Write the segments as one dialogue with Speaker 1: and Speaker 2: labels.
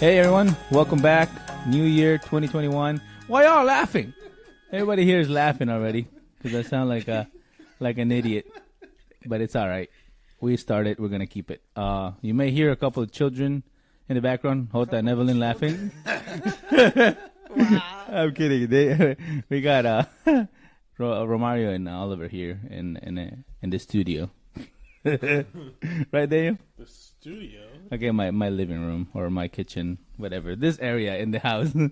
Speaker 1: Hey everyone, welcome back. New year 2021. Why y'all laughing? Everybody here is laughing already because I sound like an idiot, but it's all right. We started. We're gonna keep it. You may hear a couple of children in the background. Hota and Evelyn laughing.
Speaker 2: Wow.
Speaker 1: I'm kidding. We got Romario and Oliver here in the studio. Right, Daniel?
Speaker 3: The studio?
Speaker 1: Okay, my living room or my kitchen, whatever. This area in the house.
Speaker 3: The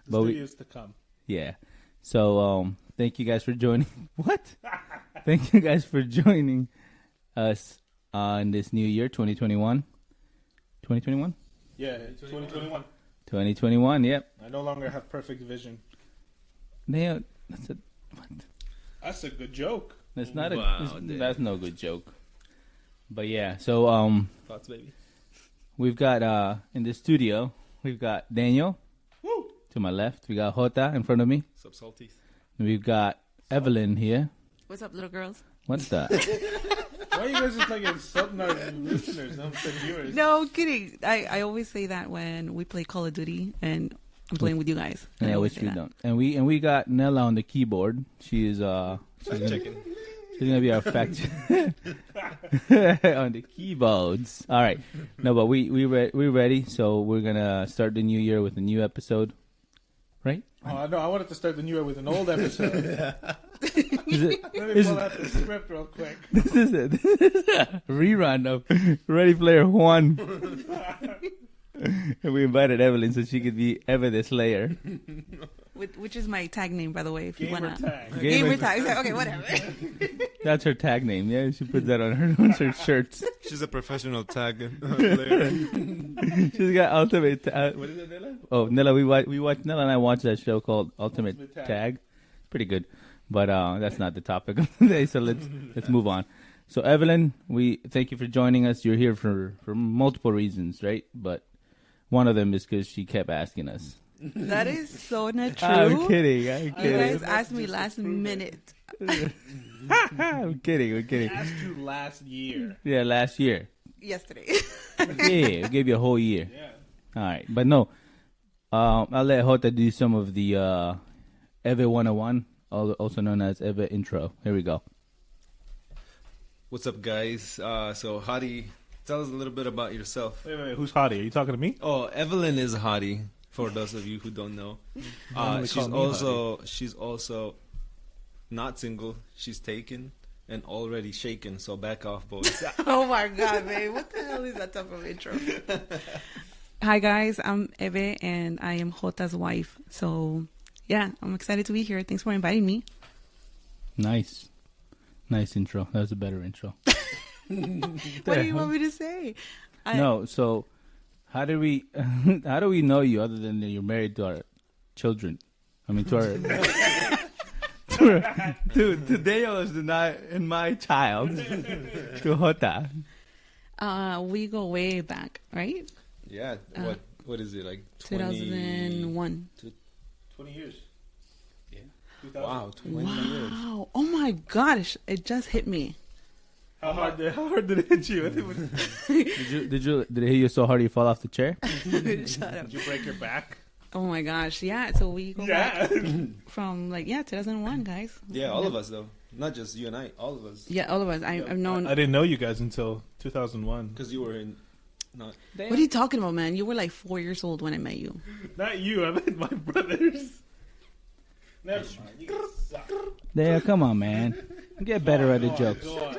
Speaker 3: studio's to come.
Speaker 1: Yeah. So, thank you guys for joining. What? Thank you guys for joining us in this new year, 2021. 2021?
Speaker 3: Yeah, 2021.
Speaker 1: 2021, yep.
Speaker 3: I no longer have perfect vision.
Speaker 1: That's
Speaker 3: That's a good joke.
Speaker 1: that's not
Speaker 4: Wow,
Speaker 1: that's no good joke. But yeah, so
Speaker 4: Thoughts, baby?
Speaker 1: we've got in the studio, we've got Daniel
Speaker 3: Woo!
Speaker 1: to my left. We got Jota in front of me.
Speaker 4: Sup, salties?
Speaker 1: And we've got Evelyn here.
Speaker 2: What's up, little girls?
Speaker 1: What's that?
Speaker 3: Why are you guys just like insulting our listeners? I'm saying viewers.
Speaker 2: No, kidding. I always say that when we play Call of Duty and I'm playing with you guys. I
Speaker 1: Yeah,
Speaker 2: always
Speaker 1: which
Speaker 2: say
Speaker 1: we
Speaker 2: that.
Speaker 1: don't. And we got Nela on the keyboard. She is
Speaker 4: Chicken.
Speaker 1: she's gonna be our fact on the keyboards. All right. No, but we're ready. So we're gonna start the new year with a new episode. Right?
Speaker 3: Oh, no, I wanted to start the new year with an old episode.
Speaker 1: Is it,
Speaker 3: Let me pull out the script real quick.
Speaker 1: this is a rerun of Ready Player One. And we invited Evelyn so she could be Eva the Slayer.
Speaker 2: Which is my tag name, by the way, if you
Speaker 3: Gamer
Speaker 2: want to.
Speaker 3: tag.
Speaker 2: Gamer tag. Okay, whatever.
Speaker 1: That's her tag name. Yeah, she puts that on her shirts.
Speaker 4: She's a professional tag player.
Speaker 1: She's got Ultimate. What is it, Nela? Oh, Nela. We watched Nela and I watched that show called Ultimate
Speaker 3: Ultimate
Speaker 1: Tag. Pretty good, but that's not the topic of today. So let's move on. So Evelyn, we thank you for joining us. You're here for multiple reasons, right? But one of them is because she kept asking us.
Speaker 2: That is so not true.
Speaker 1: I'm kidding. I'm
Speaker 2: You
Speaker 1: kidding.
Speaker 2: guys asked me last minute.
Speaker 1: I'm kidding. I'm
Speaker 3: I
Speaker 1: kidding.
Speaker 3: asked you last year.
Speaker 1: Yeah, last year.
Speaker 2: Yesterday.
Speaker 1: Yeah, we gave you a whole year.
Speaker 3: Yeah.
Speaker 1: All right, but no. I'll let Jota do some of the Eve 101, also known as Eve intro. Here we go.
Speaker 4: What's up, guys? So, Hottie, tell us a little bit about yourself.
Speaker 3: Wait. Who's Hottie? Are you talking to me?
Speaker 4: Oh, Evelyn is Hottie, for those of you who don't know.
Speaker 3: Normally
Speaker 4: She's
Speaker 3: call me
Speaker 4: also not single. She's taken and already shaken, so back off, boys.
Speaker 2: Oh my God, babe. What the hell is that type of intro? Hi, guys. I'm Eve, and I am Jota's wife. So, yeah, I'm excited to be here. Thanks for inviting me.
Speaker 1: Nice intro. That was a better intro.
Speaker 2: What do you want me to say?
Speaker 1: No, so how do we know you other than that you're married to our children? I mean, to our to Daniel is not in my child. To Jota.
Speaker 2: We go way back, right?
Speaker 4: Yeah, what is it, like
Speaker 2: 2001.
Speaker 3: 20 years.
Speaker 4: Yeah.
Speaker 3: 2000.
Speaker 4: Wow, 20 years.
Speaker 2: Wow. Oh my gosh. It just hit me.
Speaker 3: How hard did it hit you?
Speaker 1: Did it hit you so hard you fall off the chair?
Speaker 2: Shut up.
Speaker 3: Did you break your back?
Speaker 2: Oh my gosh. Yeah. So we go
Speaker 3: Yeah.
Speaker 2: back from 2001, guys.
Speaker 4: Yeah, all of us, though. Not just you and I, all of us.
Speaker 2: Yeah, all of us. I've known.
Speaker 3: I didn't know you guys until 2001.
Speaker 4: Because you were in... Not...
Speaker 2: What are you talking about, man? You were like 4 years old when I met you.
Speaker 3: Not you. I meant my brothers. Never mind. You guys suck.
Speaker 1: Daniel, come on, man. Get better at the jokes.
Speaker 3: Go on.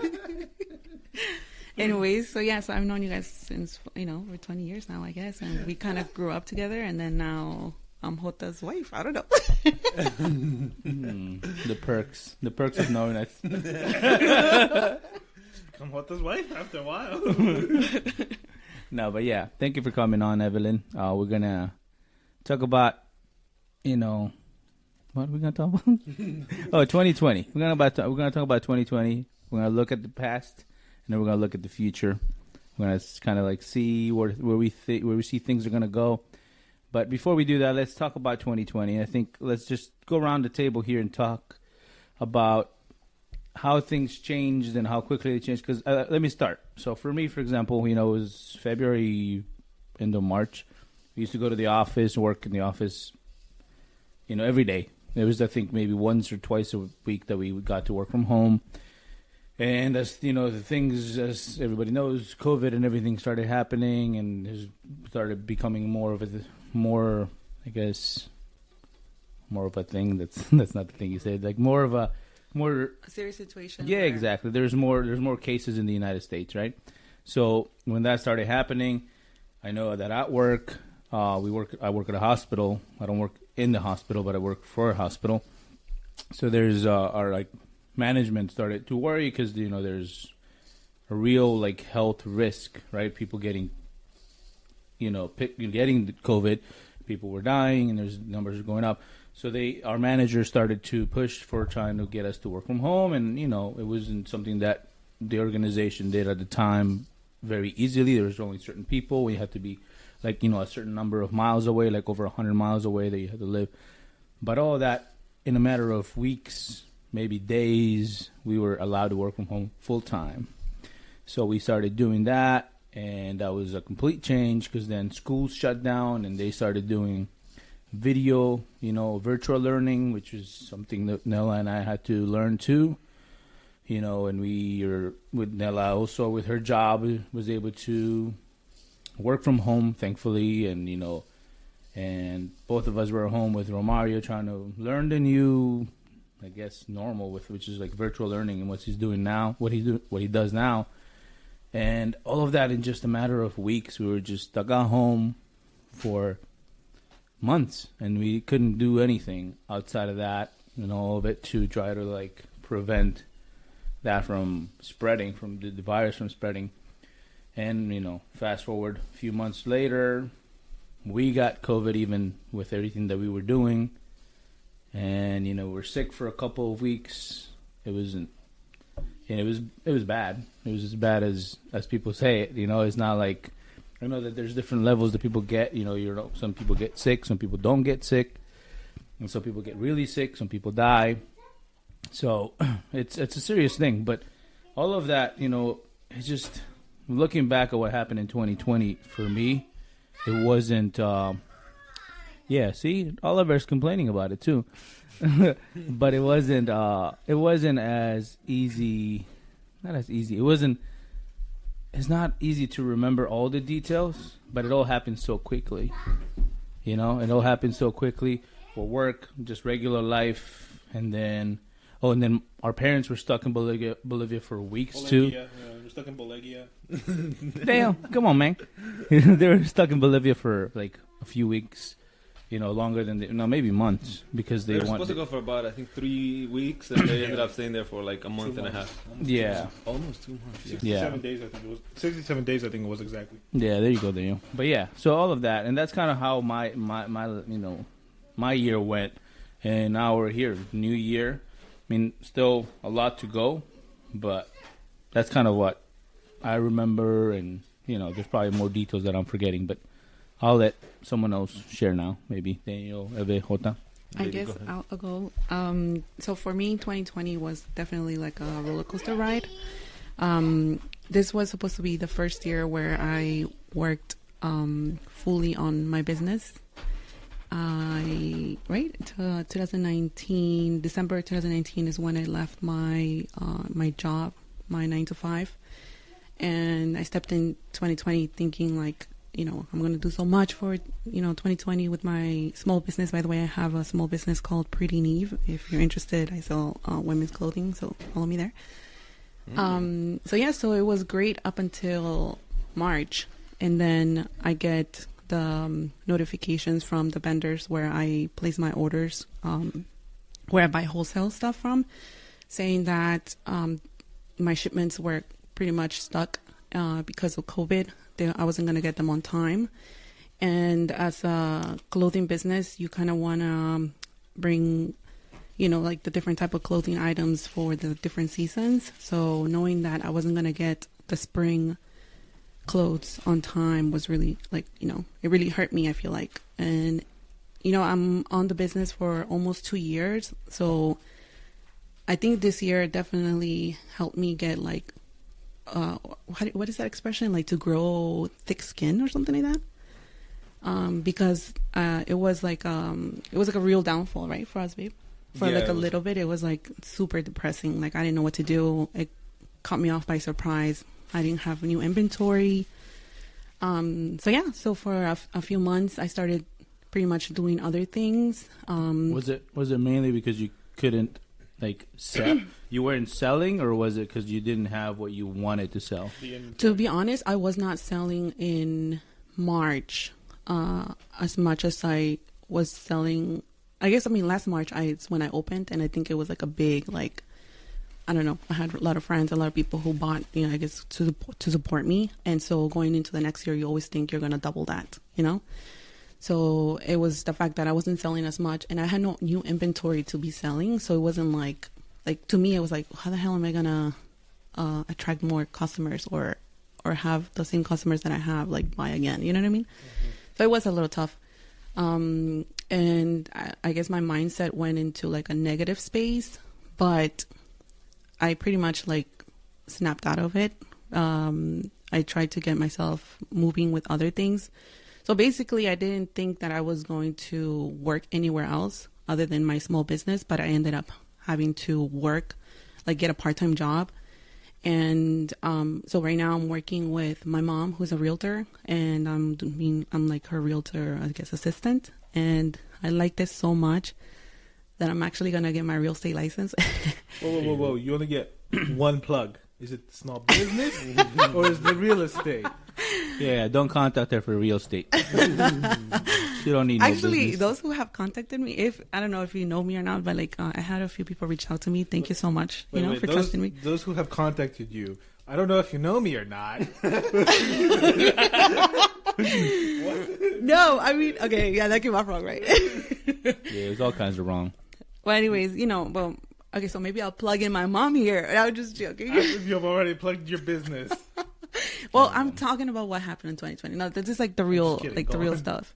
Speaker 2: Anyways, so I've known you guys since, over 20 years now, I guess. And we kind of grew up together, and then now I'm Jota's wife. I don't know.
Speaker 1: The perks of knowing us.
Speaker 3: Become Jota's wife after a while.
Speaker 1: No, but yeah, thank you for coming on, Evelyn. We're gonna talk about, what are we gonna talk about? 2020. We're gonna talk about 2020. We're gonna look at the past, and then we're gonna look at the future. We're gonna kind of like see where we see things are gonna go. But before we do that, let's talk about 2020. I think let's just go around the table here and talk about how things changed and how quickly they changed. Because let me start. So for me, for example, it was February, end of March, We used to go to the office, work in the office, every day. There was, I think, maybe once or twice a week that we got to work from home. And as the things, as everybody knows, COVID and everything started happening, and it started becoming more of a thing. That's not the thing you said. Like more
Speaker 2: A serious situation.
Speaker 1: Yeah, exactly. There's more cases in the United States, right? So when that started happening, I know that at work, I work at a hospital. I don't work in the hospital, but I work for a hospital. So there's our management started to worry because there's a real health risk, right? People getting getting the COVID, people were dying, and there's numbers are going up. So our manager started to push for trying to get us to work from home, and it wasn't something that the organization did at the time very easily. There was only certain people. We had to be a certain number of miles away, like over 100 miles away that you had to live. But all that, in a matter of weeks, maybe days, we were allowed to work from home full time. So we started doing that, and that was a complete change because then schools shut down and they started doing video, virtual learning, which is something that Nela and I had to learn too. And we are with Nela also with her job was able to work from home, thankfully, and and both of us were at home with Romario trying to learn the new, I guess, normal which is virtual learning and what he's doing now, what he does now, and all of that in just a matter of weeks. We were just stuck at home for months, and we couldn't do anything outside of that, and all of it to try to prevent that from spreading, from the virus from spreading. And fast forward a few months later, we got COVID even with everything that we were doing, and we're sick for a couple of weeks. It was bad. It was as bad as people say it. It's not like, I know that there's different levels that people get. Some people get sick, some people don't get sick, and some people get really sick, some people die. So it's a serious thing. But all of that, it's just looking back at what happened in 2020 for me. It wasn't. See, Oliver's complaining about it too, but it wasn't. It wasn't as easy. Not as easy. It wasn't. It's not easy to remember all the details, but it all happened so quickly. It all happened so quickly for work, just regular life, and then our parents were stuck in Bolivia for weeks too.
Speaker 3: Yeah, we're stuck in Bolivia.
Speaker 1: Damn, come on, man. They were stuck in Bolivia for a few weeks, longer than maybe months, because
Speaker 4: they were supposed to go for about, I think, 3 weeks, and they ended up staying there for a month and a half.
Speaker 1: Yeah,
Speaker 4: almost 2 months.
Speaker 3: 67 days, I think it was. 67 days, I think it was exactly.
Speaker 1: Yeah, there you go, there you. But yeah, so all of that, and that's kind of how my year went, and now we're here, new year. I mean, still a lot to go, but that's kind of what I remember, and there's probably more details that I'm forgetting, but I'll let someone else share now. Maybe Daniel, Eve, Jota.
Speaker 2: I guess I'll go. So for me, 2020 was definitely a roller coaster ride. This was supposed to be the first year where I worked fully on my business. 2019, December 2019 is when I left my job, my 9-to-5, and I stepped in 2020 thinking I'm going to do so much for 2020 with my small business. By the way, I have a small business called Pretty Eve. If you're interested, I sell women's clothing, so follow me there. So it was great up until March, and then I get the notifications from the vendors where I place my orders, where I buy wholesale stuff from, saying that my shipments were pretty much stuck because of COVID. I wasn't going to get them on time. And as a clothing business, you kind of want to bring, the different type of clothing items for the different seasons. So knowing that I wasn't going to get the spring clothes on time was really it really hurt me, I feel like. And I'm on the business for almost 2 years, so I think this year definitely helped me get what is that expression, to grow thick skin or something like that. because it was like a real downfall, right, for us, babe. For
Speaker 4: Yeah,
Speaker 2: like a
Speaker 4: it was.
Speaker 2: little bit, it was like super depressing. Like I didn't know what to do. It caught me off by surprise. I didn't have new inventory. So for a few months, I started pretty much doing other things.
Speaker 1: Was it mainly because you couldn't like sell? You weren't selling, or was it because you didn't have what you wanted to sell?
Speaker 2: To be honest, I was not selling in March as much as I was selling. I guess, last March it's when I opened, and I think it was like a big, like, I don't know. I had a lot of friends, a lot of people who bought, I guess, to support me. And so going into the next year, you always think you're going to double that, So it was the fact that I wasn't selling as much, and I had no new inventory to be selling. So it wasn't like to me, it was like, how the hell am I going to attract more customers or have the same customers that I have, like, buy again? You know what I mean? Mm-hmm. So it was a little tough. And I guess my mindset went into like a negative space, but I pretty much like snapped out of it. I tried to get myself moving with other things. So basically, I didn't think that I was going to work anywhere else other than my small business, but I ended up having to work, like get a part-time job. And so right now I'm working with my mom, who's a realtor, and I'm like her realtor, I guess, assistant. And I like this so much that I'm actually going to get my real estate license.
Speaker 3: Whoa. You only get one plug. Is it small business or is it real estate?
Speaker 1: Yeah, don't contact her for real estate. You don't need no
Speaker 2: Actually,
Speaker 1: business.
Speaker 2: those who have contacted me, I don't know if you know me or not, but like I had a few people reach out to me. Thank you so much, for trusting me.
Speaker 3: Those who have contacted you, I don't know if you know me or not.
Speaker 2: No, okay, yeah, that came off wrong, right?
Speaker 1: Yeah, it's all kinds of wrong.
Speaker 2: Well, anyways, okay, so maybe I'll plug in my mom here. I was just joking.
Speaker 3: You've already plugged your business.
Speaker 2: Well, I'm talking about what happened in 2020. No, this is like the real, real stuff.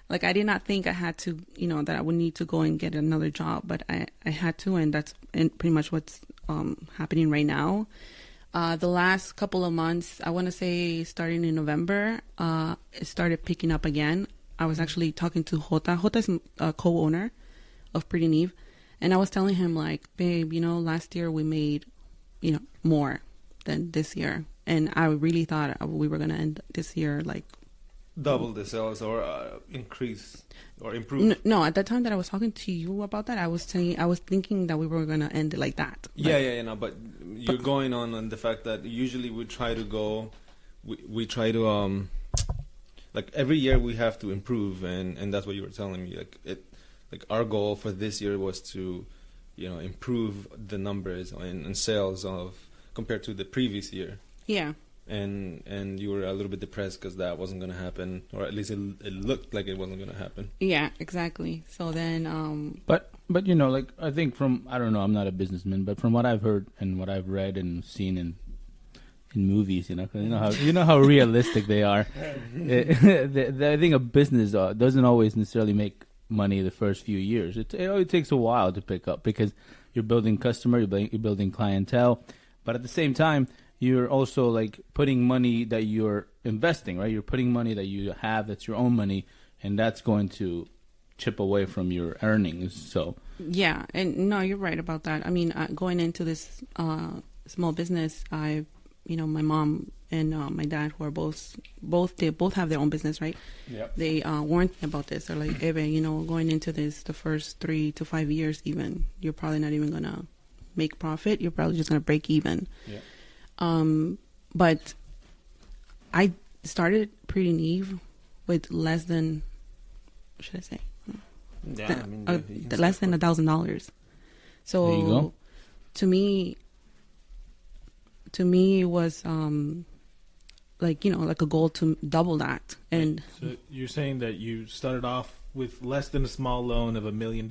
Speaker 2: Like, I did not think I had to, that I would need to go and get another job, but I had to, and that's pretty much what's happening right now. The last couple of months, I want to say starting in November, it started picking up again. I was actually talking to Jota. Jota is a co-owner of Pretty Neve. And I was telling him, like, babe, last year we made, more than this year. And I really thought we were going to end this year, like,
Speaker 4: double the sales or increase or improve.
Speaker 2: No, at that time that I was talking to you about that, I was thinking that we were going to end it like that.
Speaker 4: But you're going on the fact that usually we try to go, we try to, like every year we have to improve, and that's what you were telling me. Like our goal for this year was to, improve the numbers and sales compared to the previous year.
Speaker 2: Yeah.
Speaker 4: And you were a little bit depressed because that wasn't going to happen, or at least it looked like it wasn't going to happen.
Speaker 2: Yeah, exactly. So then,
Speaker 1: But like I think I don't know, I'm not a businessman, but from what I've heard and what I've read and seen in movies, 'cause you know how realistic they are. I think a business doesn't always necessarily make money the first few years. It takes a while to pick up because you're building customer, you're building clientele, but at the same time, you're also like putting money that you're investing, right? You're putting money that you have that's your own money, and that's going to chip away from your earnings. So
Speaker 2: yeah, and no, you're right about that. I mean, going into this small business, my mom and my dad, who are both have their own business, right?
Speaker 1: yeah,
Speaker 2: They warned me about this. They're like, Eve, going into this, the first 3 to 5 years, even you're probably not even gonna make profit. You're probably just gonna break even.
Speaker 1: yeah.
Speaker 2: But I started Pretty Neve with less than, what should I say?
Speaker 4: Yeah,
Speaker 2: Less than $1,000. So
Speaker 1: There you go.
Speaker 2: to me, it was like a goal to double that. And
Speaker 3: So you're saying that you started off with less than a small loan of $1 million?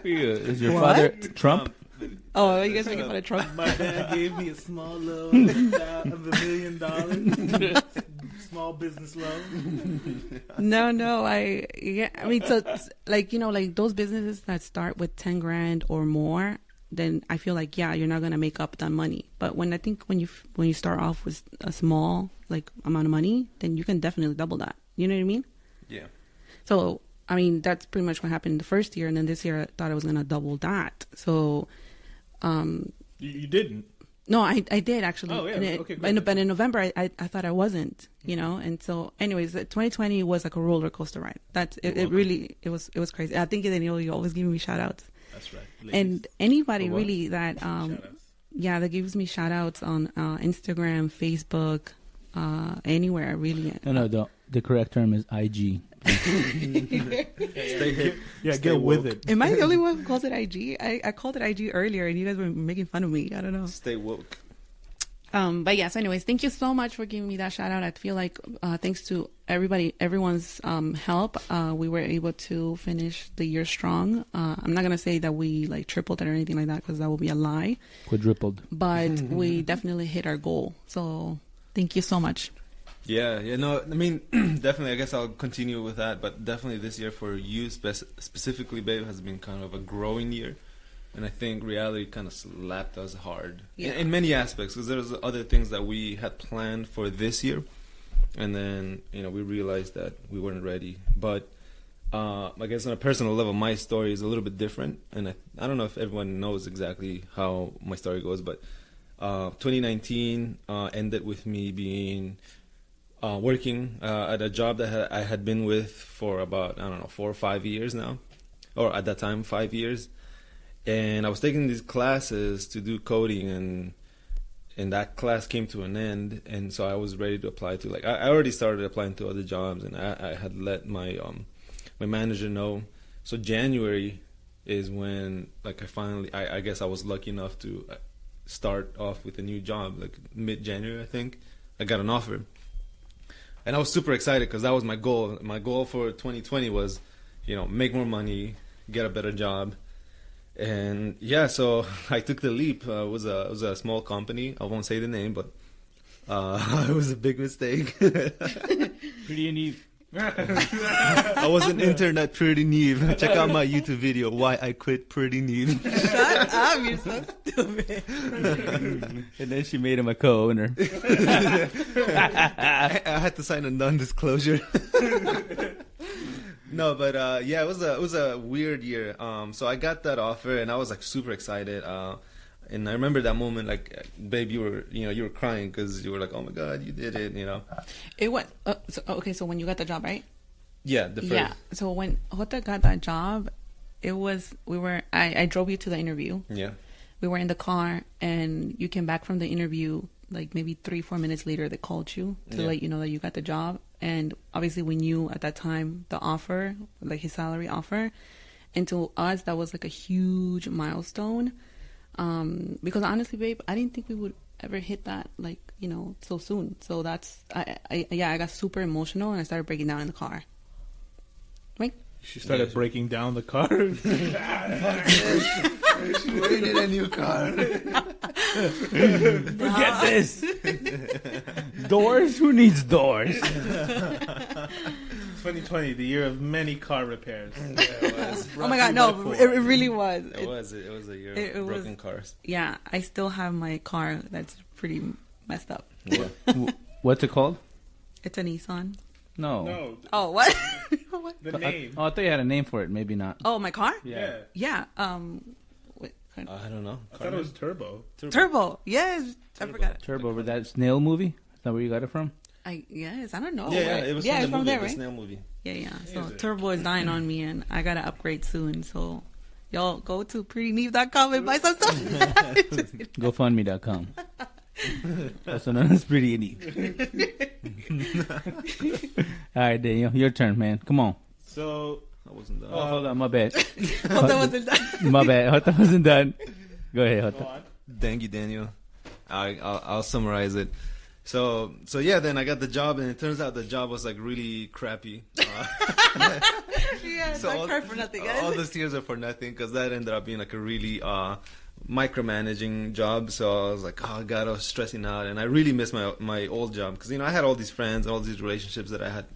Speaker 1: Is your
Speaker 2: What?
Speaker 1: father Trump?
Speaker 2: oh, you guys making fun of Trump?
Speaker 3: My dad gave me a small loan of $1 million. Small business loan.
Speaker 2: No, I mean, so like those businesses that start with 10 grand or more, then I feel like, yeah, you're not gonna make up that money. But when you start off with a small like amount of money, then you can definitely double that. You know what I mean?
Speaker 4: Yeah.
Speaker 2: So, I mean, that's pretty much what happened the first year. And then this year I thought I was going to double that. So,
Speaker 3: You didn't.
Speaker 2: no, I did actually.
Speaker 3: Oh, yeah.
Speaker 2: And
Speaker 3: Okay, good.
Speaker 2: but in November, I thought I wasn't, you know? And so anyways, 2020 was like a roller coaster ride. It really, it was crazy. I think, Daniel, you always give me shout outs.
Speaker 3: That's right.
Speaker 2: And anybody
Speaker 1: For what?
Speaker 2: really that,
Speaker 3: Shout-outs.
Speaker 2: yeah, that gives me shout outs on Instagram, Facebook, anywhere really.
Speaker 1: No. The correct term is IG.
Speaker 4: Stay hip.
Speaker 3: Yeah,
Speaker 4: Stay
Speaker 3: get with
Speaker 4: woke.
Speaker 3: it.
Speaker 2: Am I the only one who calls it IG? I called it IG earlier and you guys were making fun of me. I don't know.
Speaker 4: Stay woke.
Speaker 2: But yes, anyways, thank you so much for giving me that shout out. I feel like thanks to everyone's help, we were able to finish the year strong. I'm not going to say that we like tripled it or anything like that because that would be a lie,
Speaker 1: Quadrupled.
Speaker 2: but we definitely hit our goal. So thank you so much.
Speaker 4: Yeah, no, I mean, definitely, I guess I'll continue with that, but definitely this year for you specifically, babe, has been kind of a growing year. And I think reality kind of slapped us hard in many aspects, because there's other things that we had planned for this year. And then, we realized that we weren't ready. But I guess on a personal level, my story is a little bit different. And I don't know if everyone knows exactly how my story goes, but 2019 ended with me being working at a job that I had been with for about, 4 or 5 years now. Or at that time, 5 years. And I was taking these classes to do coding, and that class came to an end, and so I was ready to apply to, like, I already started applying to other jobs, and I had let my my manager know. So January is when, like, I guess I was lucky enough to start off with a new job, like mid-January, I think. I got an offer. And I was super excited because that was my goal. My goal for 2020 was, make more money, get a better job. And yeah, so I took the leap. It was a small company. I won't say the name, but it was a big mistake.
Speaker 1: Pretty and Eve.
Speaker 4: I was an intern at Pretty Neve. Check out my YouTube video, Why I Quit Pretty Neve.
Speaker 2: Shut up, you're so stupid.
Speaker 1: And then she made him a co-owner.
Speaker 4: I had to sign a non-disclosure. No, but yeah, it was a weird year. So I got that offer, and I was like super excited. And I remember that moment, like, babe, you were crying because you were like, oh my god, you did it,
Speaker 2: It was so when you got the job, right?
Speaker 4: Yeah, the first.
Speaker 2: Yeah. So when Jota got that job, I drove you to the interview.
Speaker 4: Yeah.
Speaker 2: We were in the car, and you came back from the interview. Like maybe 3-4 minutes later, they called you to let you know that you got the job. And obviously, we knew at that time the offer, like his salary offer, and to us that was like a huge milestone. Because honestly, babe, I didn't think we would ever hit that, like, so soon. So that's I got super emotional and I started breaking down in the car. Right?
Speaker 3: She started breaking down the car.
Speaker 4: We need a new car.
Speaker 1: Forget this. Doors? Who needs doors?
Speaker 3: 2020, the year of many car repairs.
Speaker 4: Yeah, it was.
Speaker 2: Oh my god, no, it really was.
Speaker 4: It was a year
Speaker 2: it
Speaker 4: of
Speaker 2: was-
Speaker 4: broken cars.
Speaker 2: Yeah, I still have my car that's pretty messed up.
Speaker 4: Yeah.
Speaker 1: What's it called?
Speaker 2: It's a Nissan.
Speaker 1: No.
Speaker 3: No,
Speaker 2: Oh, what? What?
Speaker 3: the name.
Speaker 1: I thought you had a name for it. Maybe not.
Speaker 2: Oh, my car?
Speaker 3: Yeah.
Speaker 2: Yeah. Wait,
Speaker 4: I don't know.
Speaker 3: I thought it was Turbo.
Speaker 2: Turbo. Yes, I forgot it.
Speaker 1: Turbo, over that snail movie? Is that where you got it from?
Speaker 2: I don't know.
Speaker 4: Yeah, it was from
Speaker 2: it's
Speaker 4: the movie,
Speaker 2: there,
Speaker 4: the
Speaker 2: right?
Speaker 4: snail movie.
Speaker 2: Yeah. So
Speaker 3: Is it?
Speaker 2: Turbo is dying on me, and I gotta upgrade soon. So y'all go to prettyneve.com and buy some stuff.
Speaker 1: GoFundMe.com. Also known as Pretty and Eve. All right, Daniel, your turn, man. Come on.
Speaker 3: So,
Speaker 4: I wasn't done.
Speaker 1: Oh, hold on, my bad.
Speaker 2: Well, that wasn't done.
Speaker 1: My bad. Hota wasn't done. Go ahead,
Speaker 3: go
Speaker 1: Hota.
Speaker 3: on.
Speaker 4: Thank you, Daniel. I'll summarize it. So yeah, then I got the job, and it turns out the job was like really crappy.
Speaker 2: Yeah,
Speaker 4: So
Speaker 2: don't cry for nothing, guys.
Speaker 4: all those tears are for nothing, because that ended up being like a really micromanaging job. So I was like, oh god, I was stressing out, and I really missed my old job, because I had all these friends, all these relationships that I had.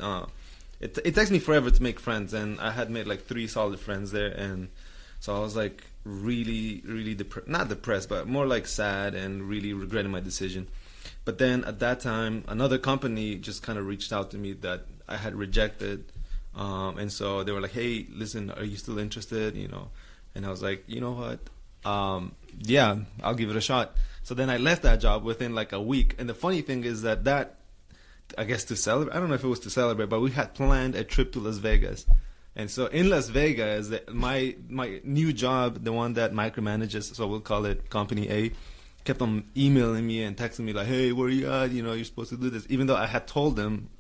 Speaker 4: It takes me forever to make friends, and I had made like 3 solid friends there, and so I was like really not depressed, but more like sad and really regretting my decision. But then at that time, another company just kind of reached out to me that I had rejected. And so they were like, "Hey, listen, are you still interested?" You know, and I was like, "You know what? Yeah, I'll give it a shot." So then I left that job within like a week. And the funny thing is that I guess to celebrate, I don't know if it was to celebrate, but we had planned a trip to Las Vegas. And so in Las Vegas, my new job, the one that micromanages, so we'll call it Company A, kept on emailing me and texting me like, "Hey, where are you at? You know, you're supposed to do this." Even though I had told them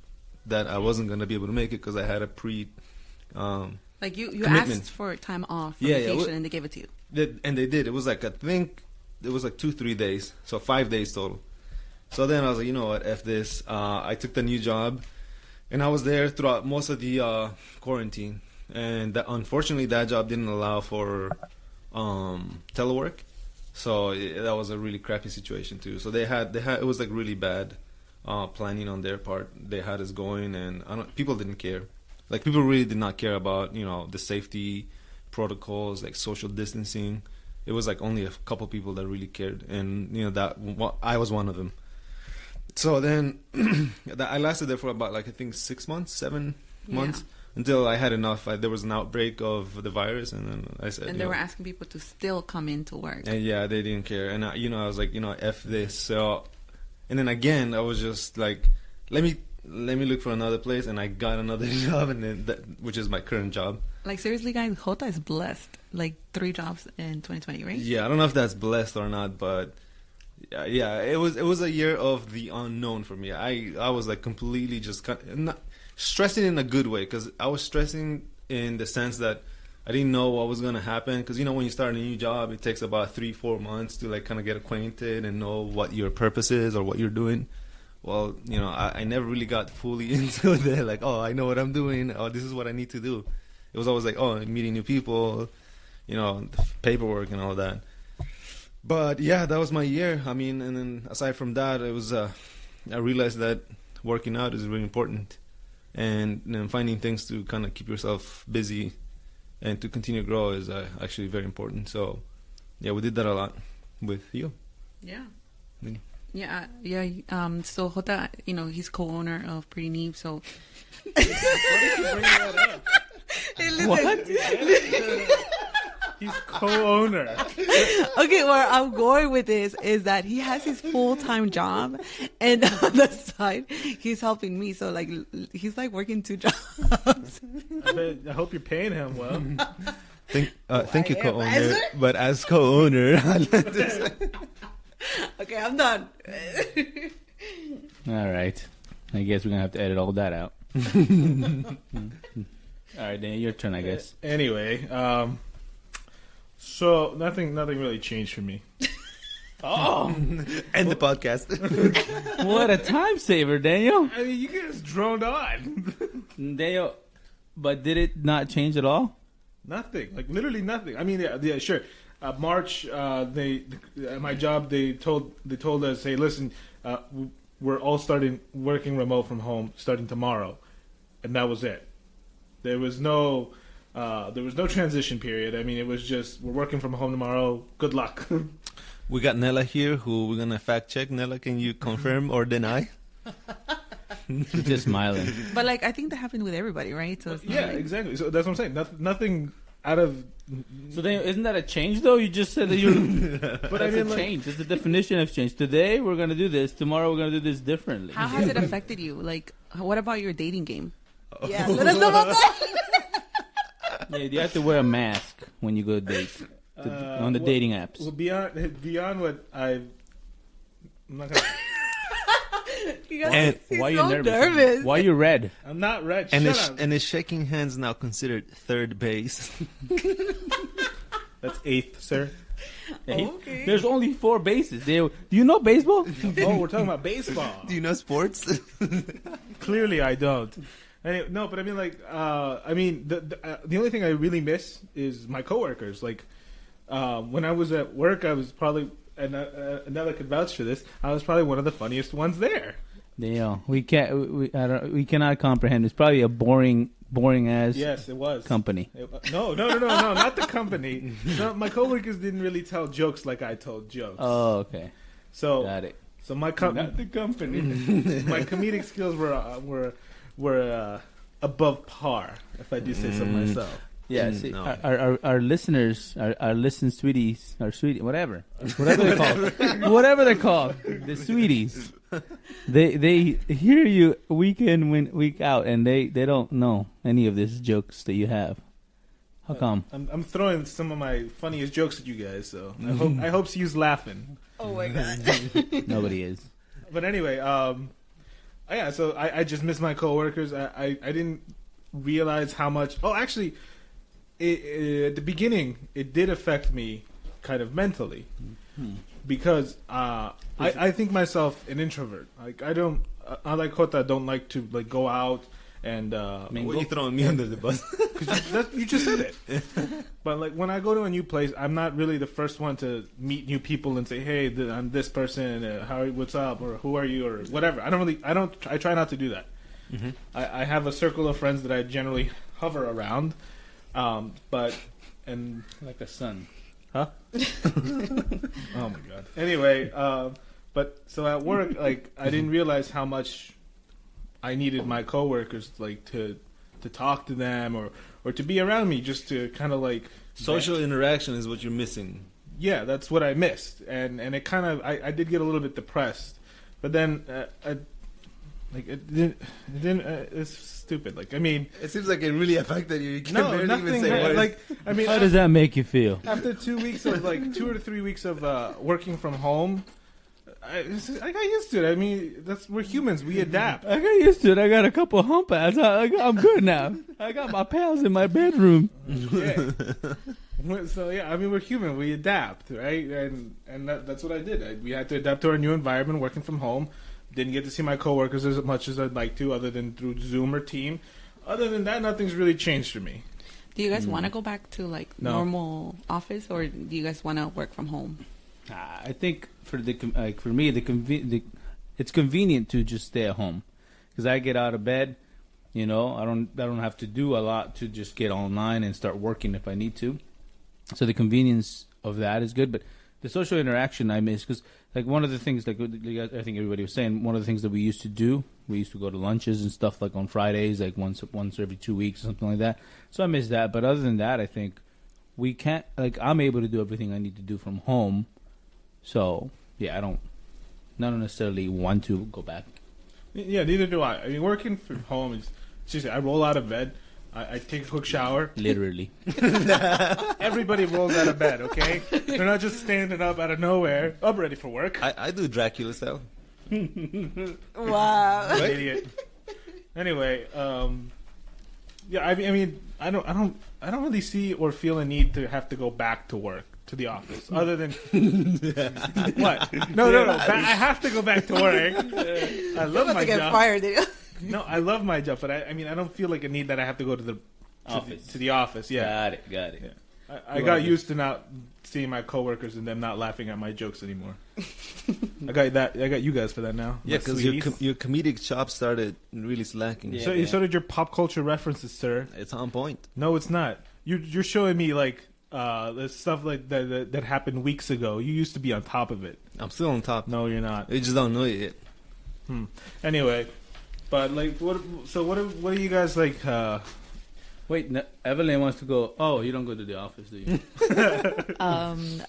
Speaker 4: that I wasn't going to be able to make it because I had a
Speaker 2: like you
Speaker 4: commitment.
Speaker 2: asked for time off for
Speaker 4: Yeah,
Speaker 2: vacation and they gave it to you.
Speaker 4: And they did. It was like, I think it was like 2-3 days, so 5 days total. So then I was like, you know what, F this. I took the new job, and I was there throughout most of the quarantine. And unfortunately, that job didn't allow for telework, so that was a really crappy situation too. So they had it was like really bad planning on their part. They had us going, and people didn't care. Like, people really did not care about, you know, the safety protocols, like social distancing. It was like only a couple people that really cared, and you know I was one of them. So then I lasted there for about like I think 6 months, 7 months. Until I had enough. There was an outbreak of the virus, and then I said...
Speaker 2: And they were asking people to still come into work.
Speaker 4: And yeah, they didn't care. And, I was like, F this. So, and then again, I was just like, let me look for another place, and I got another job, and then which is my current job.
Speaker 2: Like, seriously, guys, Jota is blessed. Like, 3 jobs in 2020, right?
Speaker 4: Yeah, I don't know if that's blessed or not, but... Yeah, it was a year of the unknown for me. I was like completely just... not stressing in a good way, because I was stressing in the sense that I didn't know what was going to happen, because when you start a new job, it takes about 3-4 months to like kind of get acquainted and know what your purpose is or what you're doing. Well, I never really got fully into that, like, oh, I know what I'm doing, oh, this is what I need to do. It was always like, oh, meeting new people, the paperwork and all that. But yeah, that was my year. I mean, and then aside from that, it was I realized that working out is really important. And finding things to kind of keep yourself busy and to continue to grow is actually very important. So, yeah, we did that a lot with you.
Speaker 2: Yeah.
Speaker 4: Mm.
Speaker 2: Yeah. So Jota, he's co-owner of Pretty Neve. So.
Speaker 3: Why did you bring that up?
Speaker 2: What?
Speaker 3: He's co-owner.
Speaker 2: Okay, where I'm going with this is that he has his full-time job, and on the side, he's helping me. So, like, he's like working 2 jobs.
Speaker 3: I hope you're paying him well.
Speaker 4: Thank you, co-owner. But as co-owner,
Speaker 2: okay, I'm done.
Speaker 1: All right. I guess we're going to have to edit all that out. All right, Dan, your turn, I guess.
Speaker 3: Anyway, so nothing really changed for me.
Speaker 1: Oh,
Speaker 4: end the podcast.
Speaker 1: What a time saver, Daniel.
Speaker 3: I mean, you guys droned on.
Speaker 1: Daniel, but did it not change at all?
Speaker 3: Nothing, like literally nothing. I mean, yeah, sure. March, at my job, they told us, hey, listen, we're all starting working remote from home starting tomorrow, and that was it. There was no transition period. I mean, it was just, we're working from home tomorrow. Good luck.
Speaker 4: We got Nela here, who we're gonna fact check. Nela, can you confirm or deny?
Speaker 1: She's just smiling.
Speaker 2: But like, I think that happened with everybody, right? So it's not
Speaker 3: yeah,
Speaker 2: like...
Speaker 3: exactly. So that's what I'm saying. Nothing out of.
Speaker 1: So then, isn't that a change though? You just said that you.
Speaker 3: But
Speaker 1: that's a change. It's the definition of change. Today we're gonna do this. Tomorrow we're gonna do this differently.
Speaker 2: How has it affected you? Like, what about your dating game? Yeah, let us know about that.
Speaker 1: Yeah, you have to wear a mask when you go date on the dating apps.
Speaker 3: Well, beyond what I'm not gonna.
Speaker 1: And why are you nervous? Why are you red?
Speaker 3: I'm not red.
Speaker 4: And
Speaker 3: Shut up.
Speaker 4: and is shaking hands now considered third base?
Speaker 3: That's 8th, sir.
Speaker 2: Okay.
Speaker 1: There's only 4 bases. Do you know baseball?
Speaker 3: Oh, we're talking about baseball.
Speaker 4: Do you know sports?
Speaker 3: Clearly, I don't. Anyway, no, but I mean, like, the only thing I really miss is my coworkers. Like, when I was at work, I was probably, and Nella could vouch for this, I was probably one of the funniest ones there.
Speaker 1: Damn, we cannot comprehend. It's probably a boring ass.
Speaker 3: Yes, it was
Speaker 1: company.
Speaker 3: No, not the company. No, my coworkers didn't really tell jokes like I told jokes.
Speaker 1: Oh, okay.
Speaker 3: So
Speaker 1: got it.
Speaker 3: So
Speaker 1: not the company.
Speaker 3: my comedic skills were were above par, if I do say so myself.
Speaker 1: Yeah, see,
Speaker 4: No.
Speaker 1: our listeners, our listen sweeties, our sweetie, whatever they're called, whatever they're called, the sweeties. They hear you week in, week out, and they don't know any of these jokes that you have. How come?
Speaker 3: I'm throwing some of my funniest jokes at you guys, so I hope you's laughing.
Speaker 2: Oh my god.
Speaker 1: Nobody is.
Speaker 3: But anyway, yeah. So I just miss my coworkers. I didn't realize how much. Oh, actually, at the beginning, it did affect me kind of mentally because I think myself an introvert. Like I don't. I like Jota. Don't like to like go out and.
Speaker 4: Why are you throwing me under the bus?
Speaker 3: Because you just said it. But like when I go to a new place, I'm not really the first one to meet new people and say, "Hey, I'm this person. What's up?" or "Who are you?" or whatever. I try not to do that.
Speaker 4: Mm-hmm.
Speaker 3: I have a circle of friends that I generally hover around. But
Speaker 1: Like a son.
Speaker 3: huh? Oh my god. Anyway, but so at work, like I didn't realize how much I needed my coworkers, like to talk to them or to be around me, just to kind of like
Speaker 4: Social interaction is what you're missing.
Speaker 3: yeah, that's what I missed, and it kind of I did get a little bit depressed, but then it's stupid. Like I mean,
Speaker 4: It seems like it really affected you. You can
Speaker 3: no,
Speaker 4: barely
Speaker 3: nothing.
Speaker 4: even say words.
Speaker 3: Like I mean,
Speaker 1: How does that make you feel?
Speaker 3: after 2 weeks of like 2 or 3 weeks of working from home, I got used to it. I mean, we're humans. We adapt.
Speaker 1: I got used to it. I got a couple of hump ads. I'm good now. I got my pals in my bedroom.
Speaker 3: Yeah. So yeah, I mean, we're human. We adapt, right? And that's what I did. We had to adapt to our new environment, working from home. Didn't get to see my coworkers as much as I'd like to, other than through Zoom or Team. Other than that, nothing's really changed for me.
Speaker 2: Do you guys want to go back to like
Speaker 3: No.
Speaker 2: normal office, or do you guys want to work from home?
Speaker 1: I think for for me, it's convenient to just stay at home because I get out of bed. You know, I don't have to do a lot to just get online and start working if I need to. So the convenience of that is good, but the social interaction I miss because like one of the things like I think everybody was saying, one of the things that we used to do, we used to go to lunches and stuff like on Fridays, like once every 2 weeks or something like that. So I miss that, but other than that, I think we can't like I'm able to do everything I need to do from home. So yeah, I don't necessarily want to go back.
Speaker 3: Yeah, neither do I. I mean, working from home is seriously. I roll out of bed. I take a quick shower.
Speaker 1: Literally.
Speaker 3: Everybody rolls out of bed, okay? They're not just standing up out of nowhere. I'm ready for work.
Speaker 4: I do Dracula style.
Speaker 2: Wow.
Speaker 3: An idiot. Anyway, yeah. I mean, I don't really see or feel a need to have to go back to work to the office. Other than what? No. I have to go back to work. I love my job.
Speaker 2: fired, did you?
Speaker 3: No, I love my job, but I mean, I don't feel like a need that I have to go to the
Speaker 1: Office.
Speaker 3: to the office. Yeah,
Speaker 1: Got it.
Speaker 3: yeah. I got used to not seeing my coworkers and them not laughing at my jokes anymore. I got you guys for that now.
Speaker 4: Yeah,
Speaker 3: My
Speaker 4: because
Speaker 3: sweeties.
Speaker 4: your comedic chops started really slacking.
Speaker 1: Yeah.
Speaker 3: So did your pop culture references, sir.
Speaker 4: It's on point.
Speaker 3: No, it's not. You're showing me like the stuff like that happened weeks ago. You used to be on top of it.
Speaker 4: I'm still on top.
Speaker 3: No, you're not.
Speaker 4: You just don't know it yet.
Speaker 3: Anyway, but like, what? So what are you guys like?
Speaker 1: Wait, no, Evelyn wants to go. Oh, you don't go to the office, do you?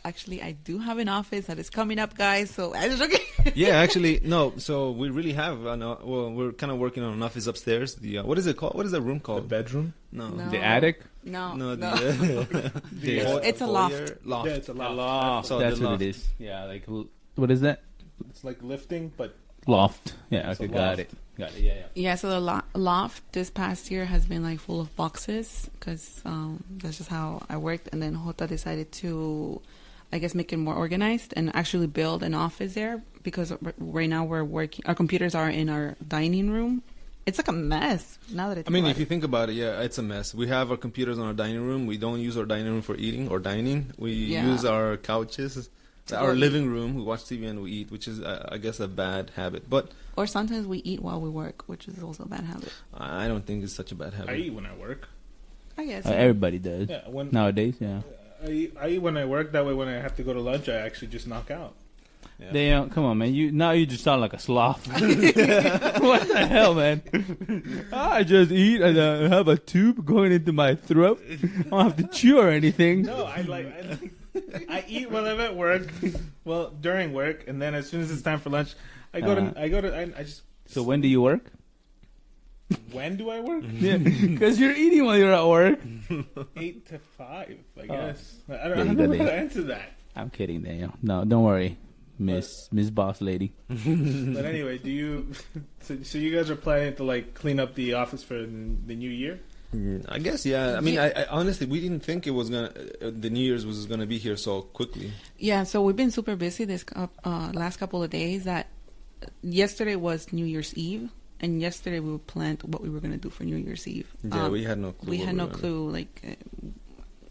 Speaker 2: Actually, I do have an office that is coming up, guys. So I was okay.
Speaker 4: Yeah, actually, no. So we really have. Well, we're kind of working on an office upstairs. The what is it called? What is that room
Speaker 3: The
Speaker 4: called?
Speaker 3: bedroom?
Speaker 4: No,
Speaker 2: No.
Speaker 1: The attic?
Speaker 2: No,
Speaker 4: no.
Speaker 2: It's a loft.
Speaker 3: Yeah, it's a loft.
Speaker 1: Loft.
Speaker 4: So
Speaker 1: That's
Speaker 4: the
Speaker 1: what
Speaker 4: loft.
Speaker 1: it is. Yeah, like what is that?
Speaker 3: It's like lifting, but
Speaker 1: Loft. Yeah,
Speaker 3: It's a
Speaker 1: okay, got
Speaker 3: loft.
Speaker 1: it. Got it. Yeah.
Speaker 2: Yeah, so the loft this past year has been like full of boxes because that's just how I worked. And then Jota decided to, I guess, make it more organized and actually build an office there because right now we're working. Our computers are in our dining room. It's like a mess now that it's.
Speaker 4: I mean, if you think about it, yeah, it's a mess. We have our computers in our dining room. We don't use our dining room for eating or dining. We
Speaker 2: Yeah.
Speaker 4: use our couches, our living room. We watch TV and we eat, which is, I guess, a bad habit. But
Speaker 2: or sometimes we eat while we work, which is also a bad habit.
Speaker 4: I don't think it's such a bad habit.
Speaker 3: I eat when I work.
Speaker 2: I guess.
Speaker 1: Everybody does
Speaker 3: Yeah, when
Speaker 1: nowadays. Yeah.
Speaker 3: I eat when I work. That way, when I have to go to lunch, I actually just knock out.
Speaker 4: Yeah.
Speaker 1: Damn, come on, man. You just sound like a sloth. What the hell, man? I just eat and I have a tube going into my throat. I don't have to chew or anything.
Speaker 3: No, I eat while I'm at work. Well, during work, and then as soon as it's time for lunch, I just.
Speaker 1: So when do you work?
Speaker 3: When do I work?
Speaker 1: Yeah, because you're eating while you're at work.
Speaker 3: 8 to 5, I
Speaker 1: Oh.
Speaker 3: guess. I
Speaker 1: Yeah,
Speaker 3: don't
Speaker 1: you
Speaker 3: know
Speaker 1: gotta
Speaker 3: how to
Speaker 1: eat.
Speaker 3: answer that.
Speaker 1: I'm kidding, Daniel. No, don't worry, Miss Boss Lady.
Speaker 3: But anyway, do you? So you guys are planning to like clean up the office for the new year?
Speaker 4: I guess, yeah. I mean, I honestly, we didn't think it was gonna. The New Year's was gonna be here so quickly.
Speaker 2: Yeah, so we've been super busy this last couple of days. That yesterday was New Year's Eve, and yesterday we planned what we were going to do for New Year's Eve.
Speaker 4: Yeah, we had no clue.
Speaker 2: We
Speaker 4: what
Speaker 2: had
Speaker 4: we
Speaker 2: no
Speaker 4: were gonna-
Speaker 2: clue. Like,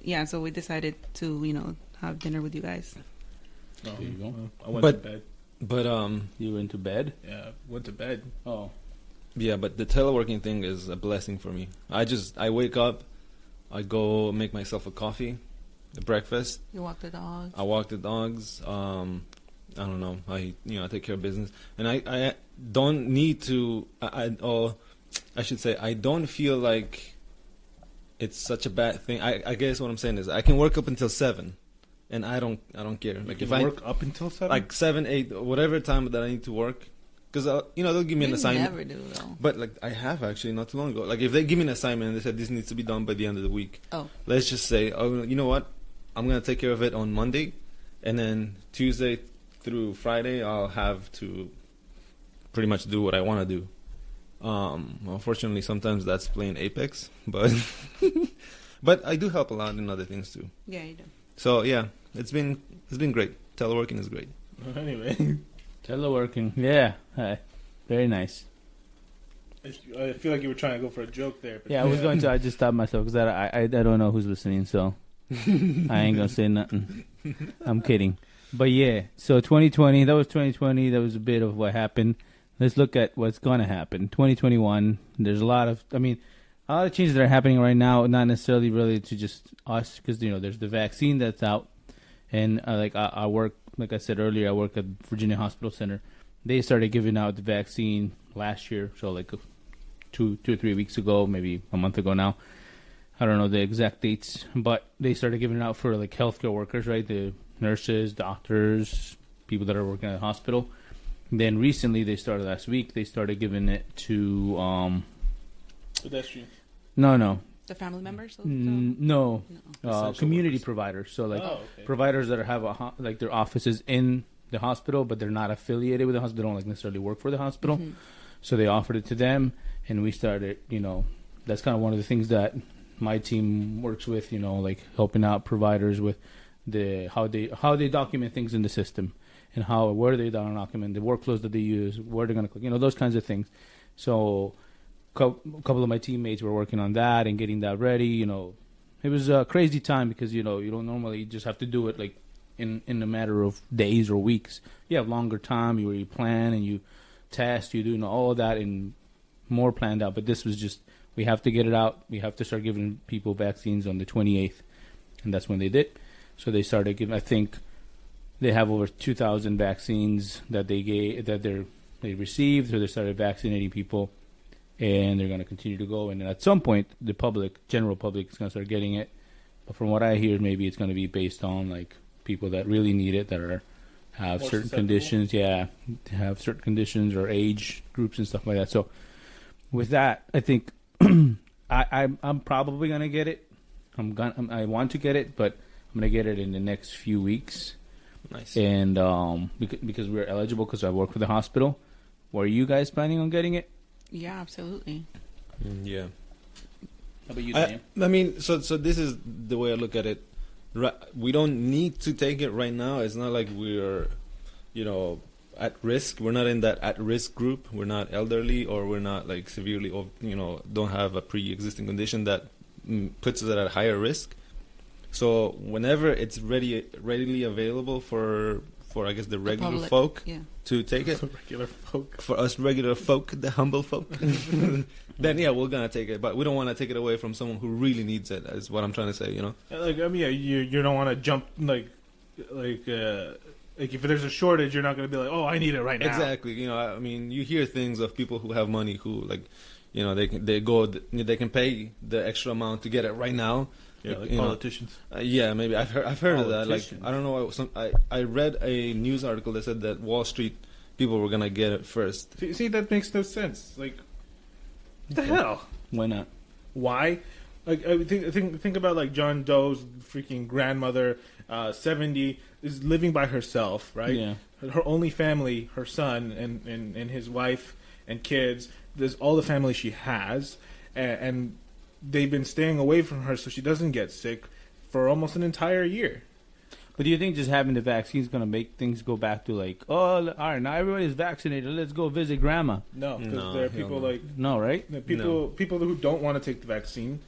Speaker 2: yeah, so we decided to have dinner with you guys.
Speaker 3: No,
Speaker 1: There you go.
Speaker 3: I went
Speaker 4: But-
Speaker 3: to bed.
Speaker 4: But
Speaker 1: You went to bed?
Speaker 3: Yeah, went to bed.
Speaker 1: Oh.
Speaker 4: yeah, but the teleworking thing is a blessing for me. I wake up, I go make myself a coffee, a breakfast.
Speaker 2: You walk the dog.
Speaker 4: I walk the dogs. I don't know. I take care of business, and I don't need to. I should say I don't feel like it's such a bad thing. I guess what I'm saying is I can work up until 7, and I don't care. Like if I
Speaker 3: work up until 7,
Speaker 4: like 7, 8, whatever time that I need to work, because they'll give me an
Speaker 2: You
Speaker 4: assignment.
Speaker 2: never do though.
Speaker 4: But like I have actually not too long ago. Like if they give me an assignment and they said this needs to be done by the end of the week,
Speaker 2: Oh,
Speaker 4: let's just say, oh, you know what? I'm gonna take care of it on Monday, and then Tuesday through Friday I'll have to pretty much do what I want to do. Unfortunately, sometimes that's playing Apex, but but I do help a lot in other things too.
Speaker 2: yeah, you do.
Speaker 4: So yeah, it's been great. Teleworking is great.
Speaker 3: anyway,
Speaker 1: Teleworking. Yeah. Hi. Very nice.
Speaker 3: I feel like you were trying to go for a joke there. But
Speaker 1: Yeah, I was going to. I just stopped myself because I don't know who's listening, so I ain't gonna say nothing. I'm kidding, but yeah. So 2020, that was 2020. That was a bit of what happened. Let's look at what's gonna happen. 2021. There's a lot of changes that are happening right now. Not necessarily related to just us, because there's the vaccine that's out, and I work. Like I said earlier, I work at Virginia Hospital Center. They started giving out the vaccine last year, so like 2 or 3 weeks ago, maybe a month ago now. I don't know the exact dates, but they started giving it out for like healthcare workers, right? The nurses, doctors, people that are working at the hospital. Then recently, last week, they started giving it to
Speaker 3: pedestrian.
Speaker 2: The family members.
Speaker 1: no,
Speaker 4: Essential
Speaker 1: community
Speaker 4: workers.
Speaker 1: providers. So like
Speaker 3: Okay.
Speaker 1: providers that have like their offices in the hospital, but they're not affiliated with the hospital. They don't like necessarily work for the hospital.
Speaker 2: Mhm.
Speaker 1: So they offered it to them, and we started. That's kind of one of the things that my team works with. Like helping out providers with how they document things in the system, and where they document the workflows that they use, where they're going to click. Those kinds of things. So a couple of my teammates were working on that and getting that ready. It was a crazy time because you don't normally just have to do it like in a matter of days or weeks. You have longer time. You plan and you test. You do all of that and more planned out. But this was just we have to get it out. We have to start giving people vaccines on the 28th, and that's when they did. So they started giving. I think they have over 2,000 vaccines that they received. So they started vaccinating people. And they're going to continue to go. And then at some point, the general public, is going to start getting it. But from what I hear, maybe it's going to be based on like people that really need it, that have
Speaker 3: More
Speaker 1: certain
Speaker 3: susceptible.
Speaker 1: conditions. Yeah, have certain conditions or age groups and stuff like that. So with that, I think I'm probably going to get it. I want to get it, but I'm going to get it in the next few weeks.
Speaker 4: Nice.
Speaker 1: And because we're eligible, because I work for the hospital. Were you guys planning on getting it?
Speaker 2: Yeah, absolutely.
Speaker 4: Yeah.
Speaker 1: How about you,
Speaker 4: I mean, so this is the way I look at it. We don't need to take it right now. It's not like we're, at risk. We're not in that at-risk group. We're not elderly, or we're not like severely, don't have a pre-existing condition that puts us at a higher risk. So whenever it's readily available for I guess the regular
Speaker 2: public,
Speaker 4: folk
Speaker 2: yeah.
Speaker 4: to take it.
Speaker 3: Regular folk.
Speaker 4: For us regular folk, the humble folk, then yeah, we're gonna take it. But we don't want to take it away from someone who really needs it. Is what I'm trying to say.
Speaker 3: Like you don't want to jump like like if there's a shortage, you're not going to be like, oh, I need it right now.
Speaker 4: Exactly. You know, I mean, you hear things of people who have money who like, you know, they can pay the extra amount to get it right now.
Speaker 3: Yeah, like
Speaker 4: you
Speaker 3: politicians.
Speaker 4: Yeah, maybe I've heard of that. Like,
Speaker 1: Politicians.
Speaker 4: I don't know. I read a news article that said that Wall Street people were gonna get it first.
Speaker 3: See, that makes no sense. Like, what the hell?
Speaker 1: Why not?
Speaker 3: Why? Like, I think about like John Doe's freaking grandmother, 70, is living by herself, right?
Speaker 1: Yeah.
Speaker 3: Her only family, her son and his wife and kids. There's all the family she has, and they've been staying away from her so she doesn't get sick for almost an entire year.
Speaker 1: But do you think just having the vaccine is going to make things go back to like, oh, all right, now everybody's vaccinated, let's go visit grandma?
Speaker 3: No, because
Speaker 4: No,
Speaker 3: there are
Speaker 4: hell
Speaker 3: people
Speaker 4: no.
Speaker 3: like
Speaker 1: No, right?
Speaker 3: people who don't want to take the vaccine.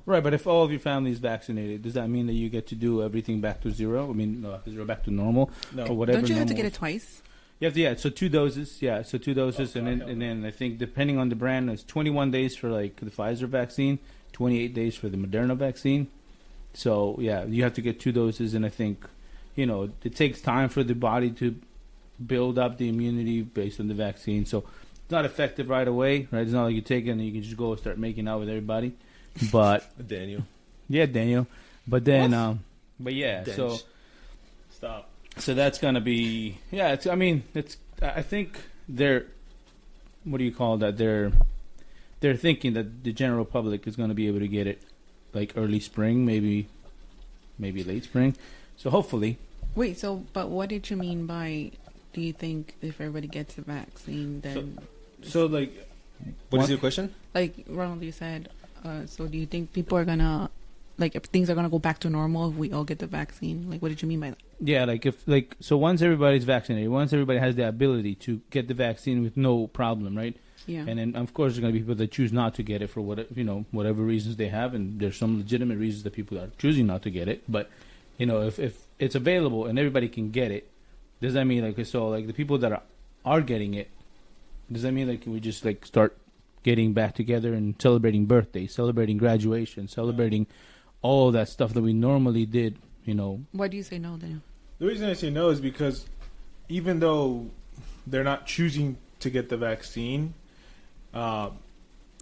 Speaker 1: Right, but if all of your family is vaccinated, does that mean that you get to do everything back to zero? I mean, zero back to normal
Speaker 3: No.
Speaker 1: or whatever.
Speaker 2: Don't you have to
Speaker 1: normal
Speaker 2: get
Speaker 1: is?
Speaker 2: it twice?
Speaker 1: You have to, yeah. So 2 doses, yeah. So 2 doses,
Speaker 3: Oh,
Speaker 1: and
Speaker 3: God,
Speaker 1: then I think depending on the brand, it's 21 days for like the Pfizer vaccine, 28 days for the Moderna vaccine. So yeah, you have to get 2 doses, and I think, you know, it takes time for the body to build up the immunity based on the vaccine. So it's not effective right away, right? It's not like you take it and you can just go and start making out with everybody. But
Speaker 4: Daniel.
Speaker 1: yeah, Daniel. But then, but yeah,
Speaker 4: Dench.
Speaker 1: so.
Speaker 3: Stop.
Speaker 1: So that's gonna be it's. I mean, it's. I think they're. What do you call that? They're thinking that the general public is gonna be able to get it, like early spring, maybe late spring. So hopefully,
Speaker 2: Wait, but what did you mean by, do you think if everybody gets the vaccine, then,
Speaker 3: So like,
Speaker 4: What is
Speaker 1: What?
Speaker 4: your question?
Speaker 2: like Ronald, you said, so do you think people are gonna, like, if things are gonna go back to normal if we all get the vaccine? Like, what did you mean by that?
Speaker 1: yeah, so once everybody's vaccinated, once everybody has the ability to get the vaccine with no problem, right?
Speaker 2: Yeah.
Speaker 1: And then of course there's gonna be people that choose not to get it for whatever reasons they have, and there's some legitimate reasons that people are choosing not to get it. But if it's available and everybody can get it, does that mean like the people that are getting it, does that mean like can we just like start getting back together and celebrating birthdays, celebrating graduation, celebrating all that stuff that we normally did?
Speaker 2: Why do you say no, Daniel?
Speaker 3: the reason I say no is because even though they're not choosing to get the vaccine,
Speaker 2: No,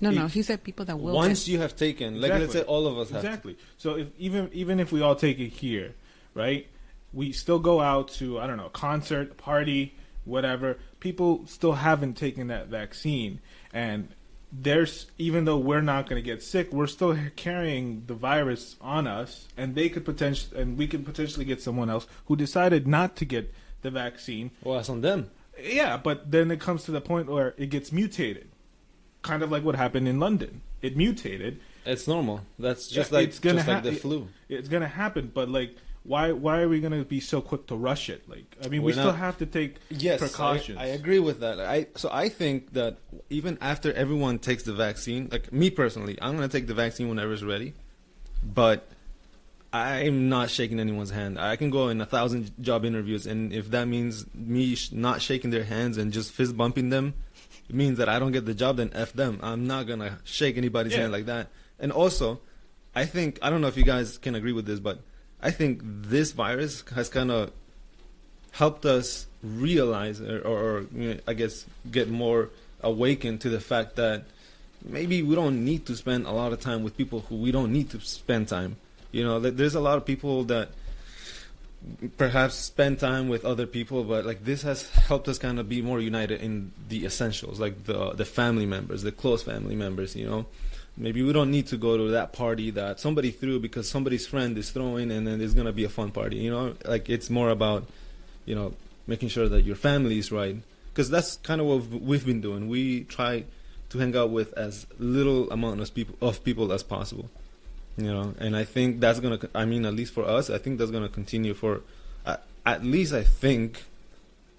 Speaker 3: Each-
Speaker 2: he said people that will
Speaker 4: Once
Speaker 2: get.
Speaker 4: you have taken, like let's say all of us have.
Speaker 3: exactly. So if even if we all take it here, right, we still go out to, I don't know, concert, party, whatever. People still haven't taken that vaccine, and there's, even though we're not going to get sick, we're still carrying the virus on us, and we could potentially get someone else who decided not to get the vaccine.
Speaker 4: Well, that's on them.
Speaker 3: Yeah, but then it comes to the point where it gets mutated, kind of like what happened in London. It mutated.
Speaker 4: It's normal. That's just
Speaker 3: Yeah,
Speaker 4: like
Speaker 3: it's gonna
Speaker 4: like the
Speaker 3: hap-
Speaker 4: flu.
Speaker 3: It's gonna happen, but like, why are we gonna be so quick to rush it? Like, I mean, we
Speaker 4: We're
Speaker 3: still
Speaker 4: not-
Speaker 3: have to take
Speaker 4: Yes,
Speaker 3: precautions.
Speaker 4: I agree with that. I think that even after everyone takes the vaccine, like me personally, I'm gonna take the vaccine whenever it's ready, but I'm not shaking anyone's hand. I can go in 1,000 job interviews, and if that means me not shaking their hands and just fist bumping them, it means that I don't get the job, then F them. I'm not gonna shake anybody's
Speaker 3: Yeah.
Speaker 4: hand like that. And also, I don't know if you guys can agree with this, but I think this virus has kind of helped us realize or I guess get more awakened to the fact that maybe we don't need to spend a lot of time with people who we don't need to spend time. There's a lot of people that perhaps spend time with other people, but like this has helped us kind of be more united in the essentials, like the family members, the close family members. Maybe we don't need to go to that party that somebody threw because somebody's friend is throwing, and then there's gonna be a fun party. Like it's more about making sure that your family is right, because that's kind of what we've been doing. We try to hang out with as little amount of people as possible. And I think that's gonna. I mean, at least for us, I think that's gonna continue for at least I think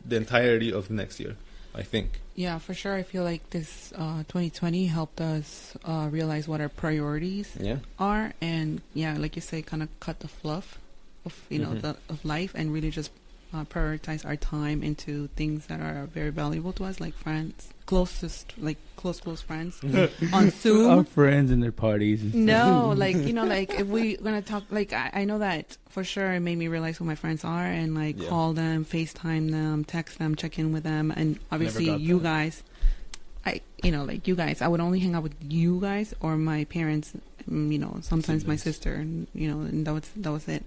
Speaker 4: the entirety of next year. I think.
Speaker 2: Yeah, for sure. I feel like this 2020 helped us realize what our priorities
Speaker 4: Yeah.
Speaker 2: are, and yeah, like you say, kind of cut the fluff of
Speaker 4: Mhm.
Speaker 2: of life, and really just prioritize our time into things that are very valuable to us, like friends, close friends on Zoom.
Speaker 1: Our friends and their parties. And
Speaker 2: No, like, like if we're going to talk, like I know that for sure it made me realize who my friends are and like call them, FaceTime them, text them, check in with them. And obviously you guys, like you guys, I would only hang out with you guys or my parents, sometimes my sister, and that was it.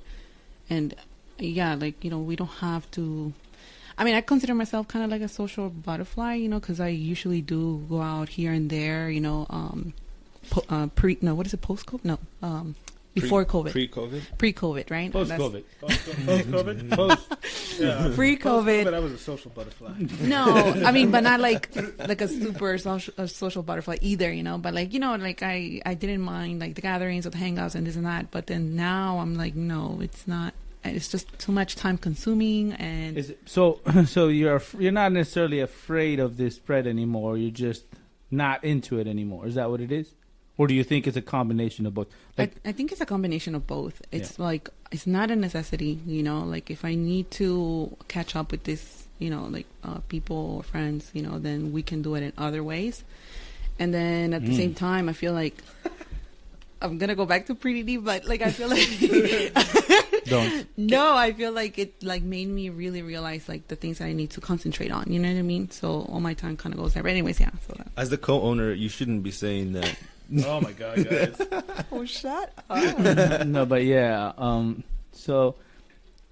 Speaker 2: And yeah, like, we don't have to. I mean, I consider myself kind of like a social butterfly, because I usually do go out here and there, what is it, post-COVID? No, before COVID.
Speaker 4: Pre-COVID?
Speaker 2: Pre-COVID, right?
Speaker 3: Post-COVID. Post-COVID? Yeah.
Speaker 2: Pre-COVID.
Speaker 3: But I was a social butterfly.
Speaker 2: No, I mean, but not like a super social butterfly either, but like, I didn't mind like the gatherings or the hangouts and this and that. But then now I'm like, no, it's not. It's just too much time consuming. And
Speaker 1: is it, so you're not necessarily afraid of this spread anymore. You're just not into it anymore. Is that what it is? Or do you think it's a combination of both? Like,
Speaker 2: I think it's a combination of both. It's like, it's not a necessity, like if I need to catch up with this, people or friends, then we can do it in other ways. And then at the same time, I feel like I'm going to go back to pretty deep, but like, I feel like,
Speaker 1: don't.
Speaker 2: No, I feel like it like made me really realize like the things that I need to concentrate on. You know what I mean? So all my time kind of goes there. But anyways, yeah. So
Speaker 4: as the co-owner, you shouldn't be saying that.
Speaker 3: Oh my God, guys!
Speaker 2: Oh, shut up.
Speaker 1: No, but yeah. So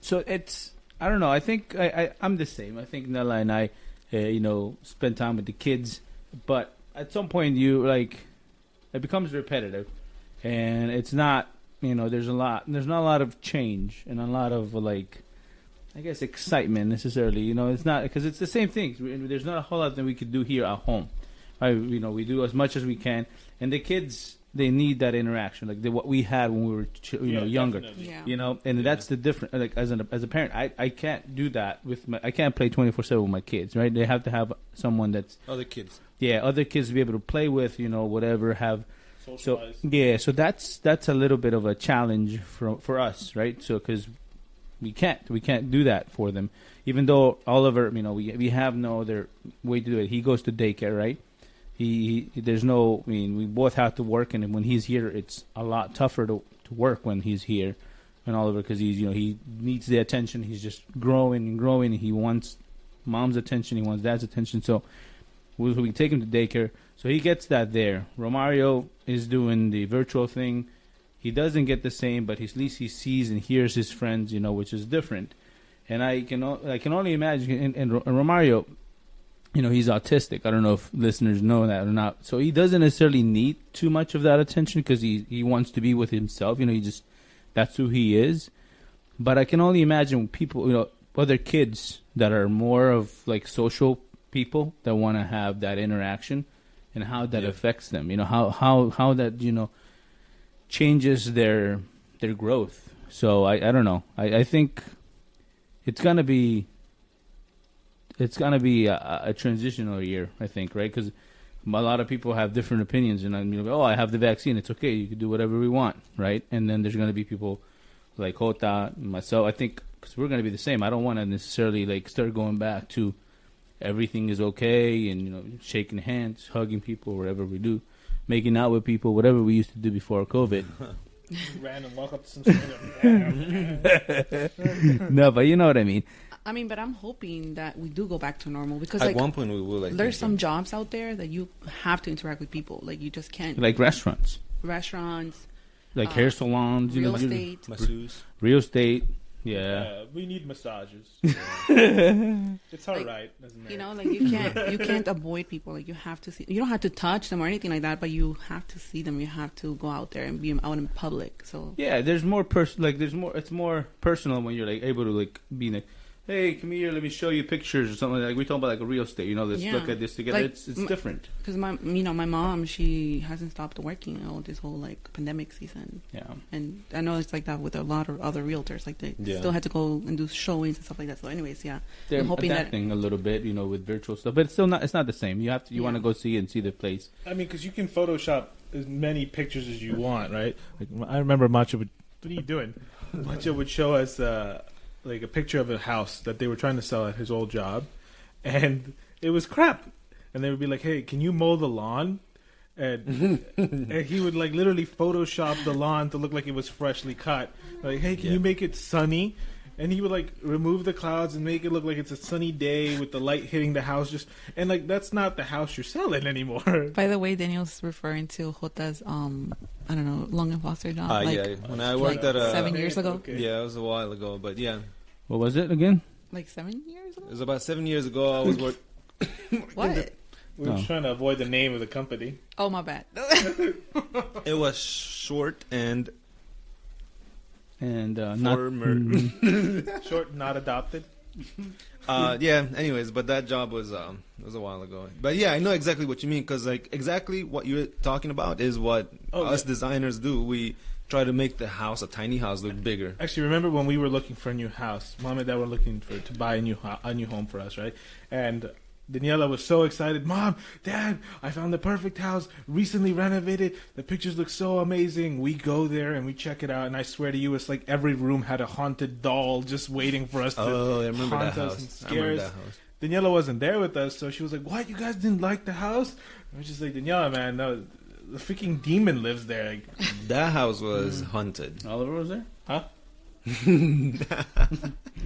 Speaker 1: it's, I don't know. I think I'm the same. I think Nella and I, spend time with the kids, but at some point it becomes repetitive, and it's not. There's not a lot of change and a lot of like, I guess, excitement necessarily. It's not, because it's the same thing. There's not a whole lot that we could do here at home. Right? We do as much as we can, and the kids, they need that interaction, like what we had when we were younger.
Speaker 2: Yeah.
Speaker 1: And that's the difference. Like as a parent, I can't do that I can't play 24/7 with my kids. Right? They have to have someone that's
Speaker 4: other kids.
Speaker 1: Yeah, other kids to be able to play with. Whatever have.
Speaker 3: Socialize.
Speaker 1: So that's a little bit of a challenge for us, right? So because we can't do that for them, even though Oliver, we have no other way to do it. He goes to daycare, right? There's no. I mean, we both have to work, and when he's here, it's a lot tougher to work when he's here, and Oliver, because he needs the attention. He's just growing and growing. He wants mom's attention. He wants dad's attention. So we take him to daycare. So he gets that there. Romario is doing the virtual thing. He doesn't get the same, but at least he sees and hears his friends, which is different. And I can only imagine. And Romario, he's autistic. I don't know if listeners know that or not. So he doesn't necessarily need too much of that attention because he wants to be with himself. That's who he is. But I can only imagine people, other kids that are more of like social people that want to have that interaction. And how that affects them, how that changes their growth. So I don't know. I think it's gonna be a transitional year. I think, right? Because a lot of people have different opinions, and I have the vaccine. It's okay. You can do whatever we want, right? And then there's gonna be people like Jota and myself. I think because we're gonna be the same. I don't want to necessarily like start going back to. Everything is okay, and shaking hands, hugging people, whatever we do, making out with people, whatever we used to do before COVID.
Speaker 3: Ran and walk up to some.
Speaker 1: No, but you know what I mean.
Speaker 2: I mean, but I'm hoping that we do go back to normal because
Speaker 4: at one point we will.
Speaker 2: There's some jobs out there that you have to interact with people, like you just can't.
Speaker 1: Like restaurants,
Speaker 2: like
Speaker 1: hair salons,
Speaker 2: real estate,
Speaker 4: masseuse,
Speaker 1: real estate. Yeah,
Speaker 3: we need massages. It's all right, isn't it?
Speaker 2: Like you can't avoid people. Like you have to see. You don't have to touch them or anything like that, but you have to see them. You have to go out there and be out in public. So
Speaker 1: yeah, there's more It's more personal when you're like able to like be like, hey, come here, let me show you pictures or something like we talk about like a real estate. Let's look at this together. Like, it's different.
Speaker 2: Because my mom, she hasn't stopped working this whole like pandemic season.
Speaker 1: Yeah,
Speaker 2: and I know it's like that with a lot of other realtors. Like they still had to go and do showings and stuff like that. So, anyways,
Speaker 1: they're
Speaker 2: I'm hoping
Speaker 1: adapting a little bit, with virtual stuff, but it's still not. It's not the same. You want to go see the place.
Speaker 3: I mean, because you can Photoshop as many pictures as you want, right? Like I remember Macho would. What are you doing? Macho would show us. like a picture of a house that they were trying to sell at his old job, and it was crap. And they would be like, "Hey, can you mow the lawn?" And he would like literally Photoshop the lawn to look like it was freshly cut. Like, "Hey, can you make it sunny?" And he would like remove the clouds and make it look like it's a sunny day with the light hitting the house. And like that's not the house you're selling anymore.
Speaker 2: By the way, Daniel's referring to Jota's I don't know, Long and Foster job.
Speaker 4: Yeah. When I worked at
Speaker 2: 7 years ago.
Speaker 3: Okay.
Speaker 4: Yeah, it was a while ago, but yeah,
Speaker 1: What was it again?
Speaker 2: Like 7 years ago.
Speaker 4: it was about 7 years ago. I was working.
Speaker 2: What?
Speaker 3: We were trying to avoid the name of the company.
Speaker 2: Oh, my bad.
Speaker 4: It was short and
Speaker 1: not
Speaker 4: former.
Speaker 3: Short, not adopted.
Speaker 4: Yeah. Anyways, but that job was a while ago. But yeah, I know exactly what you mean because like exactly what you're talking about is what us designers do. We try to make the house, a tiny house, look bigger.
Speaker 3: Actually, remember when we were looking for a new house? Mom and Dad were looking to buy a new home for us, right? And Daniela was so excited. "Mom, Dad, I found the perfect house, recently renovated. The pictures look so amazing." We go there and we check it out, and I swear to you, it's like every room had a haunted doll just waiting for us to
Speaker 4: I remember
Speaker 3: haunt
Speaker 4: that
Speaker 3: us
Speaker 4: house.
Speaker 3: and
Speaker 4: I
Speaker 3: scare
Speaker 4: remember
Speaker 3: us.
Speaker 4: that house.
Speaker 3: Daniela wasn't there with us, so she was like, "What? You guys didn't like the house?" I was just like, "Daniela, man, no, the freaking demon lives there." Like,
Speaker 4: That house was haunted.
Speaker 1: Oliver was there.
Speaker 3: huh?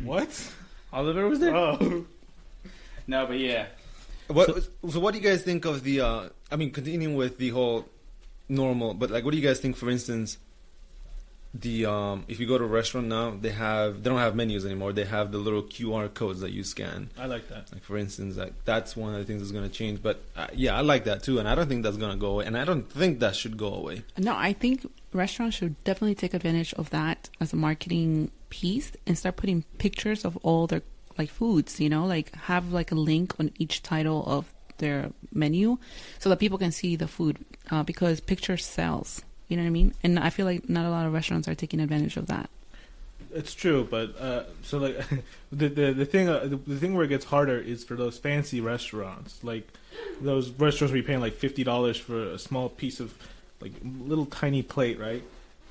Speaker 3: What?
Speaker 1: Oliver was there.
Speaker 3: Oh.
Speaker 1: No, but yeah.
Speaker 4: So what do you guys think of the? I mean, continuing with the whole normal, but like, what do you guys think? For instance, the if you go to a restaurant now, they don't have menus anymore. They have the little QR codes that you scan.
Speaker 3: I like that.
Speaker 4: Like for instance, like that's one of the things that's going to change. But yeah, I like that too, and I don't think that's going to go away. And I don't think that should go away.
Speaker 2: No, I think restaurants should definitely take advantage of that as a marketing piece and start putting pictures of all their like foods, you know, like have like a link on each title of their menu so that people can see the food because picture sells, you know what I mean? And I feel like not a lot of restaurants are taking advantage of that.
Speaker 3: It's true, but so like the thing where it gets harder is for those fancy restaurants, like those restaurants where you're paying like $50 for a small piece of like little tiny plate, right?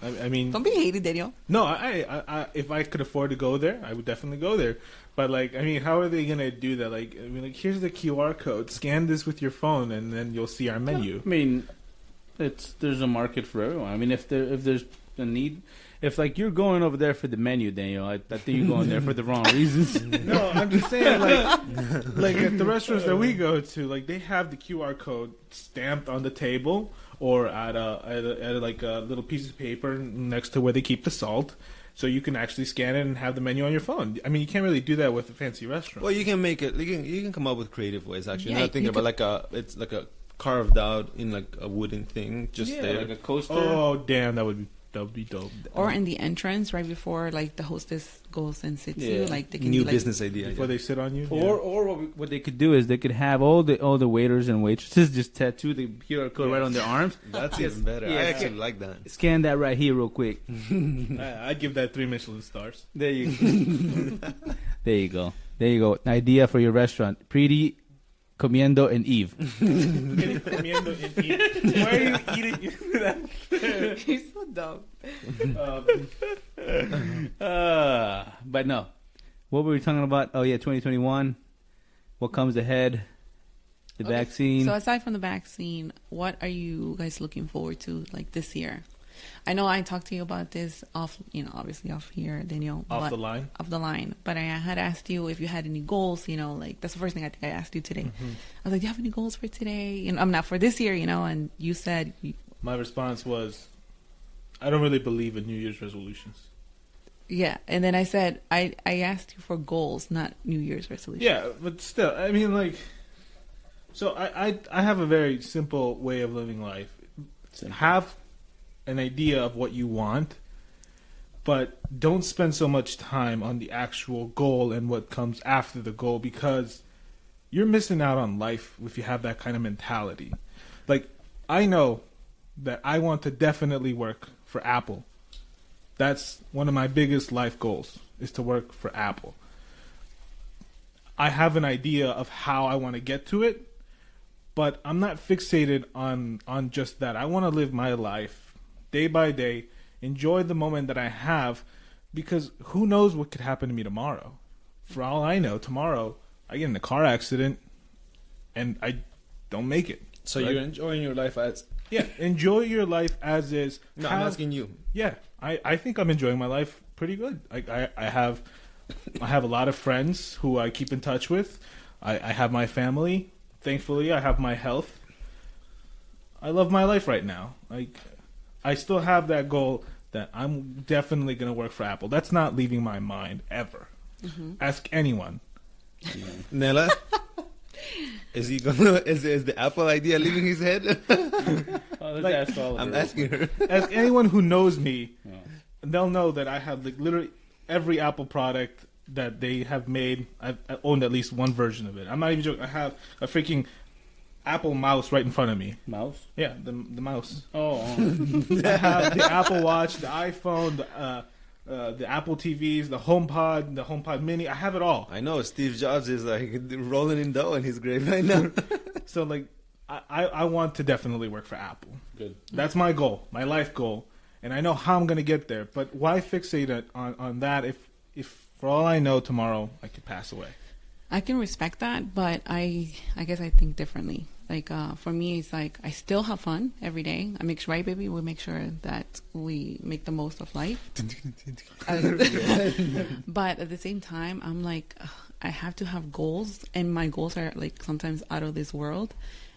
Speaker 3: I mean,
Speaker 2: Don't be hated, Daniel.
Speaker 3: no, I if I could afford to go there, I would definitely go there. But like, I mean, how are they gonna do that? Like, I mean, like here's the QR code. Scan this with your phone, and then you'll see our menu.
Speaker 1: I mean, there's a market for everyone. I mean, if there's a need, if like you're going over there for the menu, Daniel, I think you're going there for the wrong reasons.
Speaker 3: No, I'm just saying, like at the restaurants that we go to, like they have the QR code stamped on the table or at like a little piece of paper next to where they keep the salt, so you can actually scan it and have the menu on your phone. I mean, you can't really do that with a fancy restaurant.
Speaker 4: Well, you can make it. You can come up with creative ways. Actually,
Speaker 2: Yeah,
Speaker 4: not thinking about it's like a carved out in like a wooden thing, just there.
Speaker 1: like a coaster.
Speaker 3: Oh, damn, that would be dope.
Speaker 2: Or in the entrance right before like the hostess goes and sits you, like they can
Speaker 4: New
Speaker 2: do, like,
Speaker 4: business idea.
Speaker 3: Before they sit on you.
Speaker 1: Or what they could do is they could have all the waiters and waitresses just tattoo the QR code right on their arms.
Speaker 4: That's even better.
Speaker 1: Yeah.
Speaker 4: I actually like that.
Speaker 1: Scan that right here real quick.
Speaker 3: I'd give that 3 Michelin stars.
Speaker 1: There you go. There you go. There you go. Idea for your restaurant. Pretty Comiendo and Eve.
Speaker 3: Why are you eating that?
Speaker 2: He's so dumb.
Speaker 1: But no. What were we talking about? Oh, yeah, 2021. What comes ahead? The
Speaker 2: Okay,
Speaker 1: vaccine.
Speaker 2: So aside from the vaccine, what are you guys looking forward to like this year? I know I talked to you about this obviously off here, Daniel.
Speaker 3: Off the line?
Speaker 2: Off the line. But I had asked you if you had any goals, like that's the first thing I think I asked you today.
Speaker 3: Mm-hmm.
Speaker 2: I was like, do you have any goals for today? I'm not for this year, and you said...
Speaker 3: My response was, I don't really believe in New Year's resolutions.
Speaker 2: Yeah, and then I said, I asked you for goals, not New Year's resolutions.
Speaker 3: Yeah, but still, I mean, like, so I have a very simple way of living life. Have an idea of what you want, but don't spend so much time on the actual goal and what comes after the goal, because you're missing out on life if you have that kind of mentality. Like, I know that I want to definitely work for Apple. That's one of my biggest life goals, is to work for Apple. I have an idea of how I want to get to it, but I'm not fixated on just that. I want to live my life day by day, enjoy the moment that I have, because who knows what could happen to me tomorrow? For all I know, tomorrow I get in a car accident and I don't make it.
Speaker 4: So
Speaker 3: right?
Speaker 4: you're enjoying your life as...
Speaker 3: Yeah, enjoy your life as is.
Speaker 4: No, I'm asking you.
Speaker 3: Yeah, I think I'm enjoying my life pretty good. I have a lot of friends who I keep in touch with. I have my family. Thankfully, I have my health. I love my life right now. I still have that goal that I'm definitely going to work for Apple. That's not leaving my mind ever. Mm-hmm. Ask anyone.
Speaker 4: Nela? Is he gonna? Is the Apple idea leaving his head?
Speaker 1: Ask all of
Speaker 4: I'm
Speaker 1: her.
Speaker 4: asking her.
Speaker 3: Ask anyone who knows me. Yeah. They'll know that I have literally every Apple product that they have made. I've owned at least one version of it. I'm not even joking. I have a freaking Apple mouse right in front of me.
Speaker 1: Mouse?
Speaker 3: Yeah, the mouse.
Speaker 1: Oh.
Speaker 3: I have the Apple Watch, the iPhone, the Apple TVs, the HomePod Mini. I have it all.
Speaker 4: I know Steve Jobs is like rolling in dough in his grave right now.
Speaker 3: So like, I want to definitely work for Apple.
Speaker 1: Good.
Speaker 3: That's my goal, my life goal, and I know how I'm going to get there. But why fixate on that if for all I know tomorrow I could pass away?
Speaker 2: I can respect that, but I guess I think differently. Like for me, it's like I still have fun every day. I make sure, right, baby? We make sure that we make the most of life. But at the same time, I'm like, I have to have goals, and my goals are like sometimes out of this world.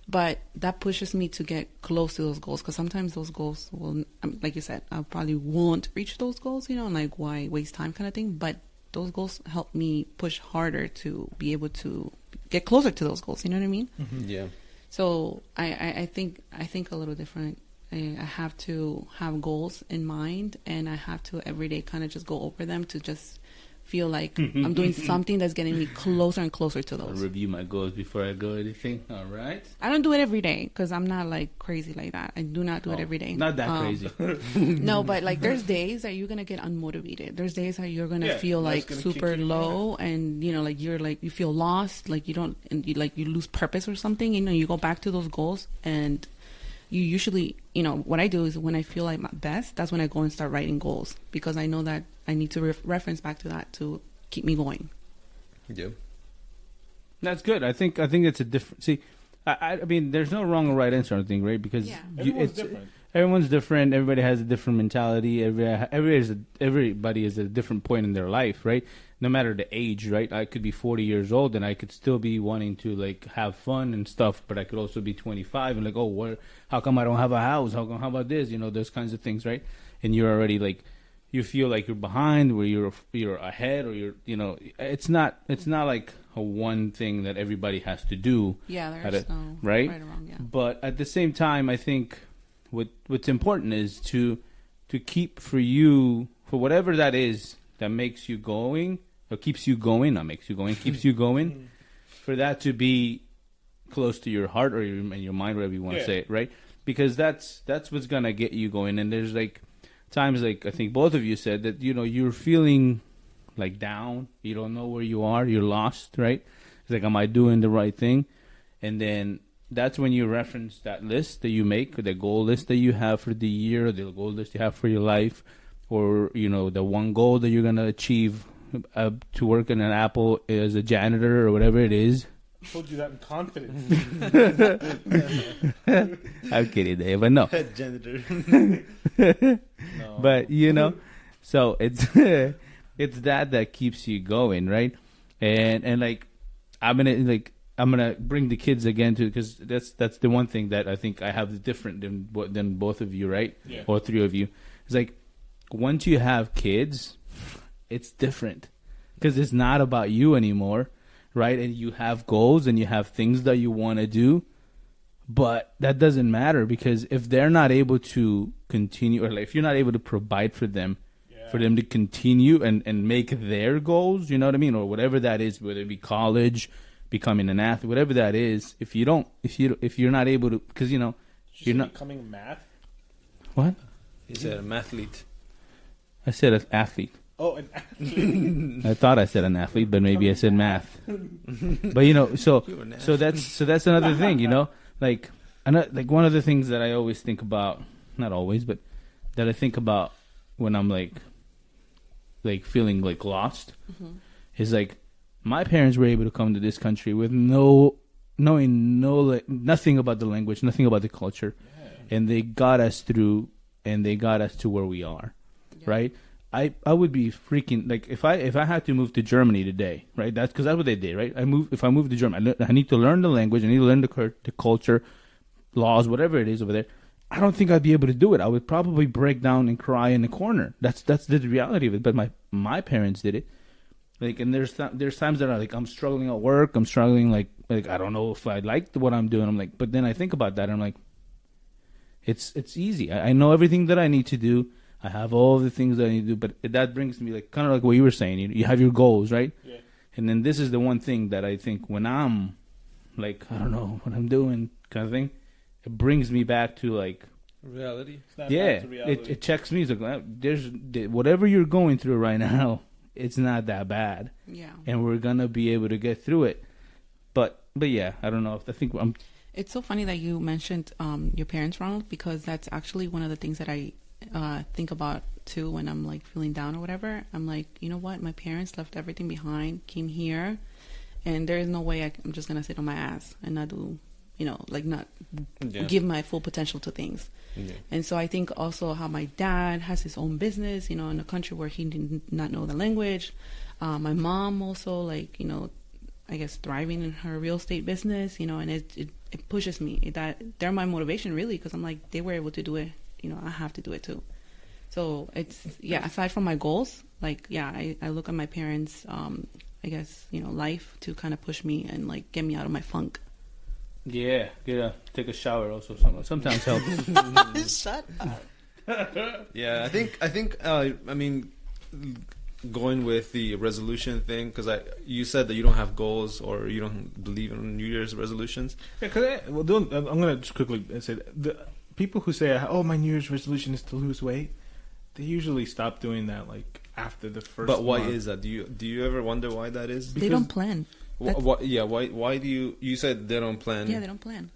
Speaker 2: But that pushes me to get close to those goals, because sometimes those goals will, like you said, I probably won't reach those goals, and like why waste time kind of thing. But those goals help me push harder to be able to get closer to those goals. You know what I mean?
Speaker 4: Mm-hmm. Yeah.
Speaker 2: So I think a little different. I have to have goals in mind, and I have to every day kind of just go over them to just feel like I'm doing something that's getting me closer and closer to
Speaker 1: I'll
Speaker 2: those.
Speaker 1: review my goals before I go anything. All right.
Speaker 2: I don't do it every day because I'm not like crazy like that. I do not do it every day.
Speaker 1: Not that crazy.
Speaker 2: No, but like there's days that you're gonna get unmotivated. There's days that you're gonna feel like super low, and like you feel lost, like you don't, and you lose purpose or something. You go back to those goals, and you usually, what I do is when I feel like my best, that's when I go and start writing goals, because I know that I need to reference back to that to keep me going.
Speaker 4: Yeah.
Speaker 1: That's good. I think it's a different. See, I mean, there's no wrong or right answer, I think, right? Because
Speaker 3: everyone's different.
Speaker 1: Everyone's different. Everybody has a different mentality. Everybody is at a different point in their life, right? No matter the age, right? I could be 40 years old and I could still be wanting to like have fun and stuff, but I could also be 25 and like, how come I don't have a house? How about this? Those kinds of things, right? And you're already like, you feel like you're behind, or you're ahead, or it's not like a one thing that everybody has to do.
Speaker 2: Yeah, there's no
Speaker 1: right
Speaker 2: or wrong. Yeah.
Speaker 1: But at the same time, I think what's important is to keep for you, for whatever that is that makes you going, or keeps you going, not makes you going, keeps you going, for that to be close to your heart or your mind, whatever you want to say it, right? Because that's what's gonna get you going. And there's like times, like I think both of you said, that you're feeling like down, you don't know where you are, you're lost, right? It's like, am I doing the right thing? And then that's when you reference that list that you make, or the goal list that you have for the year, or the goal list you have for your life, or the one goal that you're gonna achieve to work in an Apple as a janitor or whatever it is.
Speaker 3: I told you that in confidence.
Speaker 1: I'm kidding, Dave, but no.
Speaker 4: Head janitor.
Speaker 3: No.
Speaker 1: But so it's it's that keeps you going, right? And like I'm gonna bring the kids again to, because that's the one thing that I think I have different than both of you, right?
Speaker 3: Yeah.
Speaker 1: Or three of you. It's like once you have kids, it's different, because it's not about you anymore, right? And you have goals and you have things that you want to do, but that doesn't matter, because if they're not able to continue, or like if you're not able to provide for them, for them to continue and make their goals, you know what I mean, or whatever that is, whether it be college, becoming an athlete, whatever that is, if you're not able to, because you're not
Speaker 3: becoming math.
Speaker 1: What?
Speaker 4: He said an athlete.
Speaker 1: I said an athlete.
Speaker 3: Oh, an athlete.
Speaker 1: I thought I said an athlete, but maybe I said math. But so that's another thing, like one of the things that I always think about, not always, but that I think about when I'm like like feeling like lost
Speaker 2: Mm-hmm.
Speaker 1: is like my parents were able to come to this country with knowing nothing about the language, nothing about the culture, and they got us through, and they got us to where we are, right? I would be freaking like if I had to move to Germany today, right? That's because that's what they did, right? If I move to Germany, I need to learn the language, I need to learn the culture, laws, whatever it is over there. I don't think I'd be able to do it. I would probably break down and cry in the corner. That's the reality of it. But my parents did it. Like, and there's times that I'm struggling at work. I'm struggling like I don't know if I like what I'm doing. I'm like, but then I think about that. And I'm like, it's easy. I know everything that I need to do. I have all the things that I need to do. But that brings me like kind of like what you were saying. You have your goals, right?
Speaker 3: Yeah.
Speaker 1: And then this is the one thing that I think when I'm like, I don't know what I'm doing kind of thing, it brings me back to like
Speaker 4: reality.
Speaker 1: It checks me. It's like, there's whatever you're going through right now. It's not that bad.
Speaker 2: Yeah.
Speaker 1: And we're gonna be able to get through it. But yeah, I don't know. I think
Speaker 2: It's so funny that you mentioned your parents, Ronald, because that's actually one of the things that I think about too when I'm like feeling down or whatever. I'm like, you know what? My parents left everything behind, came here, and there is no way I'm just gonna sit on my ass and not do, not give my full potential to things. Yeah. And so I think also how my dad has his own business, in a country where he did not know the language. My mom also, I guess thriving in her real estate business, and it pushes me. They're my motivation really, because I'm like, they were able to do it, I have to do it too. So it's, aside from my goals, I look at my parents, I guess, life to kind of push me and like get me out of my funk.
Speaker 1: Yeah, take a shower also. Sometimes helps.
Speaker 2: Shut up.
Speaker 4: Yeah, I think. I mean, going with the resolution thing, because you said that you don't have goals or you don't believe in New Year's resolutions.
Speaker 3: Yeah, I'm gonna just quickly say the people who say, "Oh, my New Year's resolution is to lose weight," they usually stop doing that after the first.
Speaker 4: But why
Speaker 3: month.
Speaker 4: is that? Do you ever wonder why that is?
Speaker 2: They don't plan.
Speaker 4: Why do you said they don't plan?
Speaker 2: Yeah, they don't plan.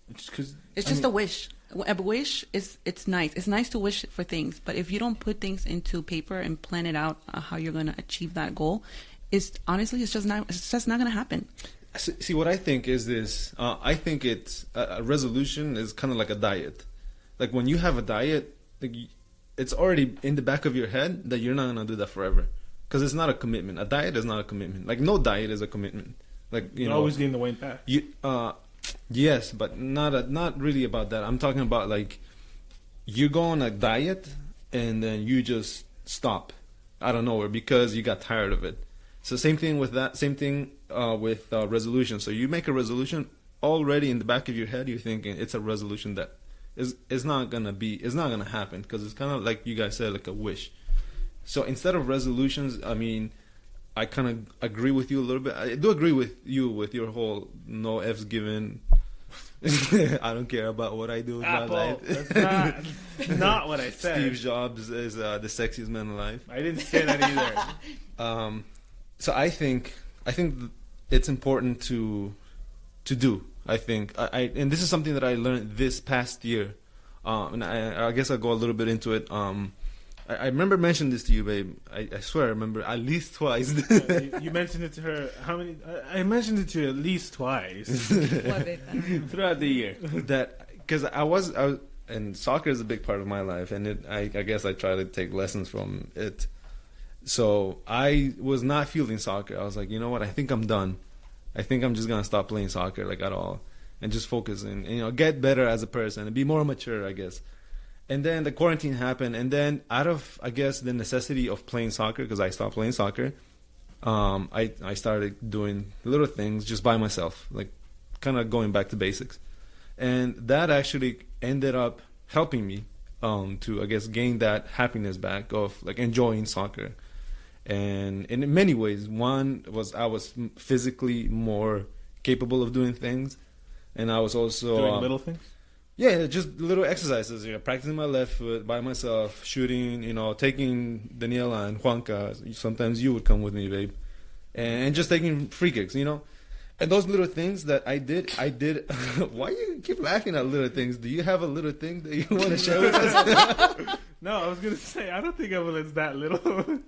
Speaker 3: It's
Speaker 2: just a wish. A wish it's nice. It's nice to wish for things, but if you don't put things into paper and plan it out how you're going to achieve that goal, it's just not going to happen.
Speaker 4: See, what I think is this. I think it's a resolution is kind of like a diet. Like when you have a diet, it's already in the back of your head that you're not going to do that forever. Because it's not a commitment. A diet is not a commitment. Like no diet is a commitment. Like
Speaker 3: you're always getting the weight back.
Speaker 4: Yes, but not really about that. I'm talking about like you go on a diet and then you just stop out of nowhere because you got tired of it. So same thing with that. Same thing with resolution. So you make a resolution already in the back of your head. You're thinking it's a resolution that is not gonna happen because it's kind of like you guys said, like a wish. So instead of resolutions, I mean, I kind of agree with you a little bit. I do agree with you with your whole no F's given. I don't care about what I do with my life.
Speaker 3: That's not what I said.
Speaker 4: Steve Jobs is the sexiest man alive.
Speaker 3: I didn't say that either.
Speaker 4: So I think it's important to do. I think and this is something that I learned this past year, and I guess I'll go a little bit into it. I remember mentioning this to you, babe. I swear I remember at least twice.
Speaker 3: You mentioned it to her. How many? I mentioned it to you at least twice.
Speaker 1: Throughout the year.
Speaker 4: Because I was, and soccer is a big part of my life, and I guess I try to take lessons from it. So I was not feeling soccer. I was like, you know what? I think I'm done. I think I'm just gonna stop playing soccer at all, and just focus and get better as a person and be more mature, I guess. And then the quarantine happened, and then out of, I guess, the necessity of playing soccer, because I stopped playing soccer, I started doing little things just by myself, like kind of going back to basics. And that actually ended up helping me to, I guess, gain that happiness back of like enjoying soccer. And in many ways, one was I was physically more capable of doing things, and I was also...
Speaker 3: Doing little things?
Speaker 4: Yeah, just little exercises. Practicing my left foot by myself, shooting. Taking Nela and Juanca. Sometimes you would come with me, babe, and just taking free kicks. And those little things that I did. Why you keep laughing at little things? Do you have a little thing that you want to share with us?
Speaker 3: No, I was gonna say I don't think of it as that little.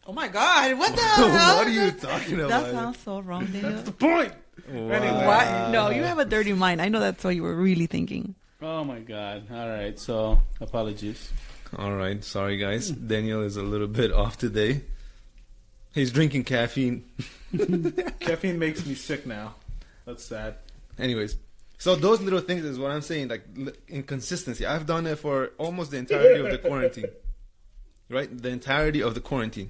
Speaker 2: Oh my God! What the hell?
Speaker 4: What are you talking about?
Speaker 2: That sounds so wrong, Daniel.
Speaker 3: That's the point.
Speaker 4: Wow.
Speaker 3: Anyway.
Speaker 2: What? No, you have a dirty mind. I know that's what you were really thinking.
Speaker 1: Oh my God! All right, so apologies.
Speaker 4: All right, sorry guys. Daniel is a little bit off today. He's drinking caffeine.
Speaker 3: Caffeine makes me sick now. That's sad.
Speaker 4: Anyways, so those little things is what I'm saying. Like inconsistency. I've done it for almost the entirety of the quarantine. Right, the entirety of the quarantine.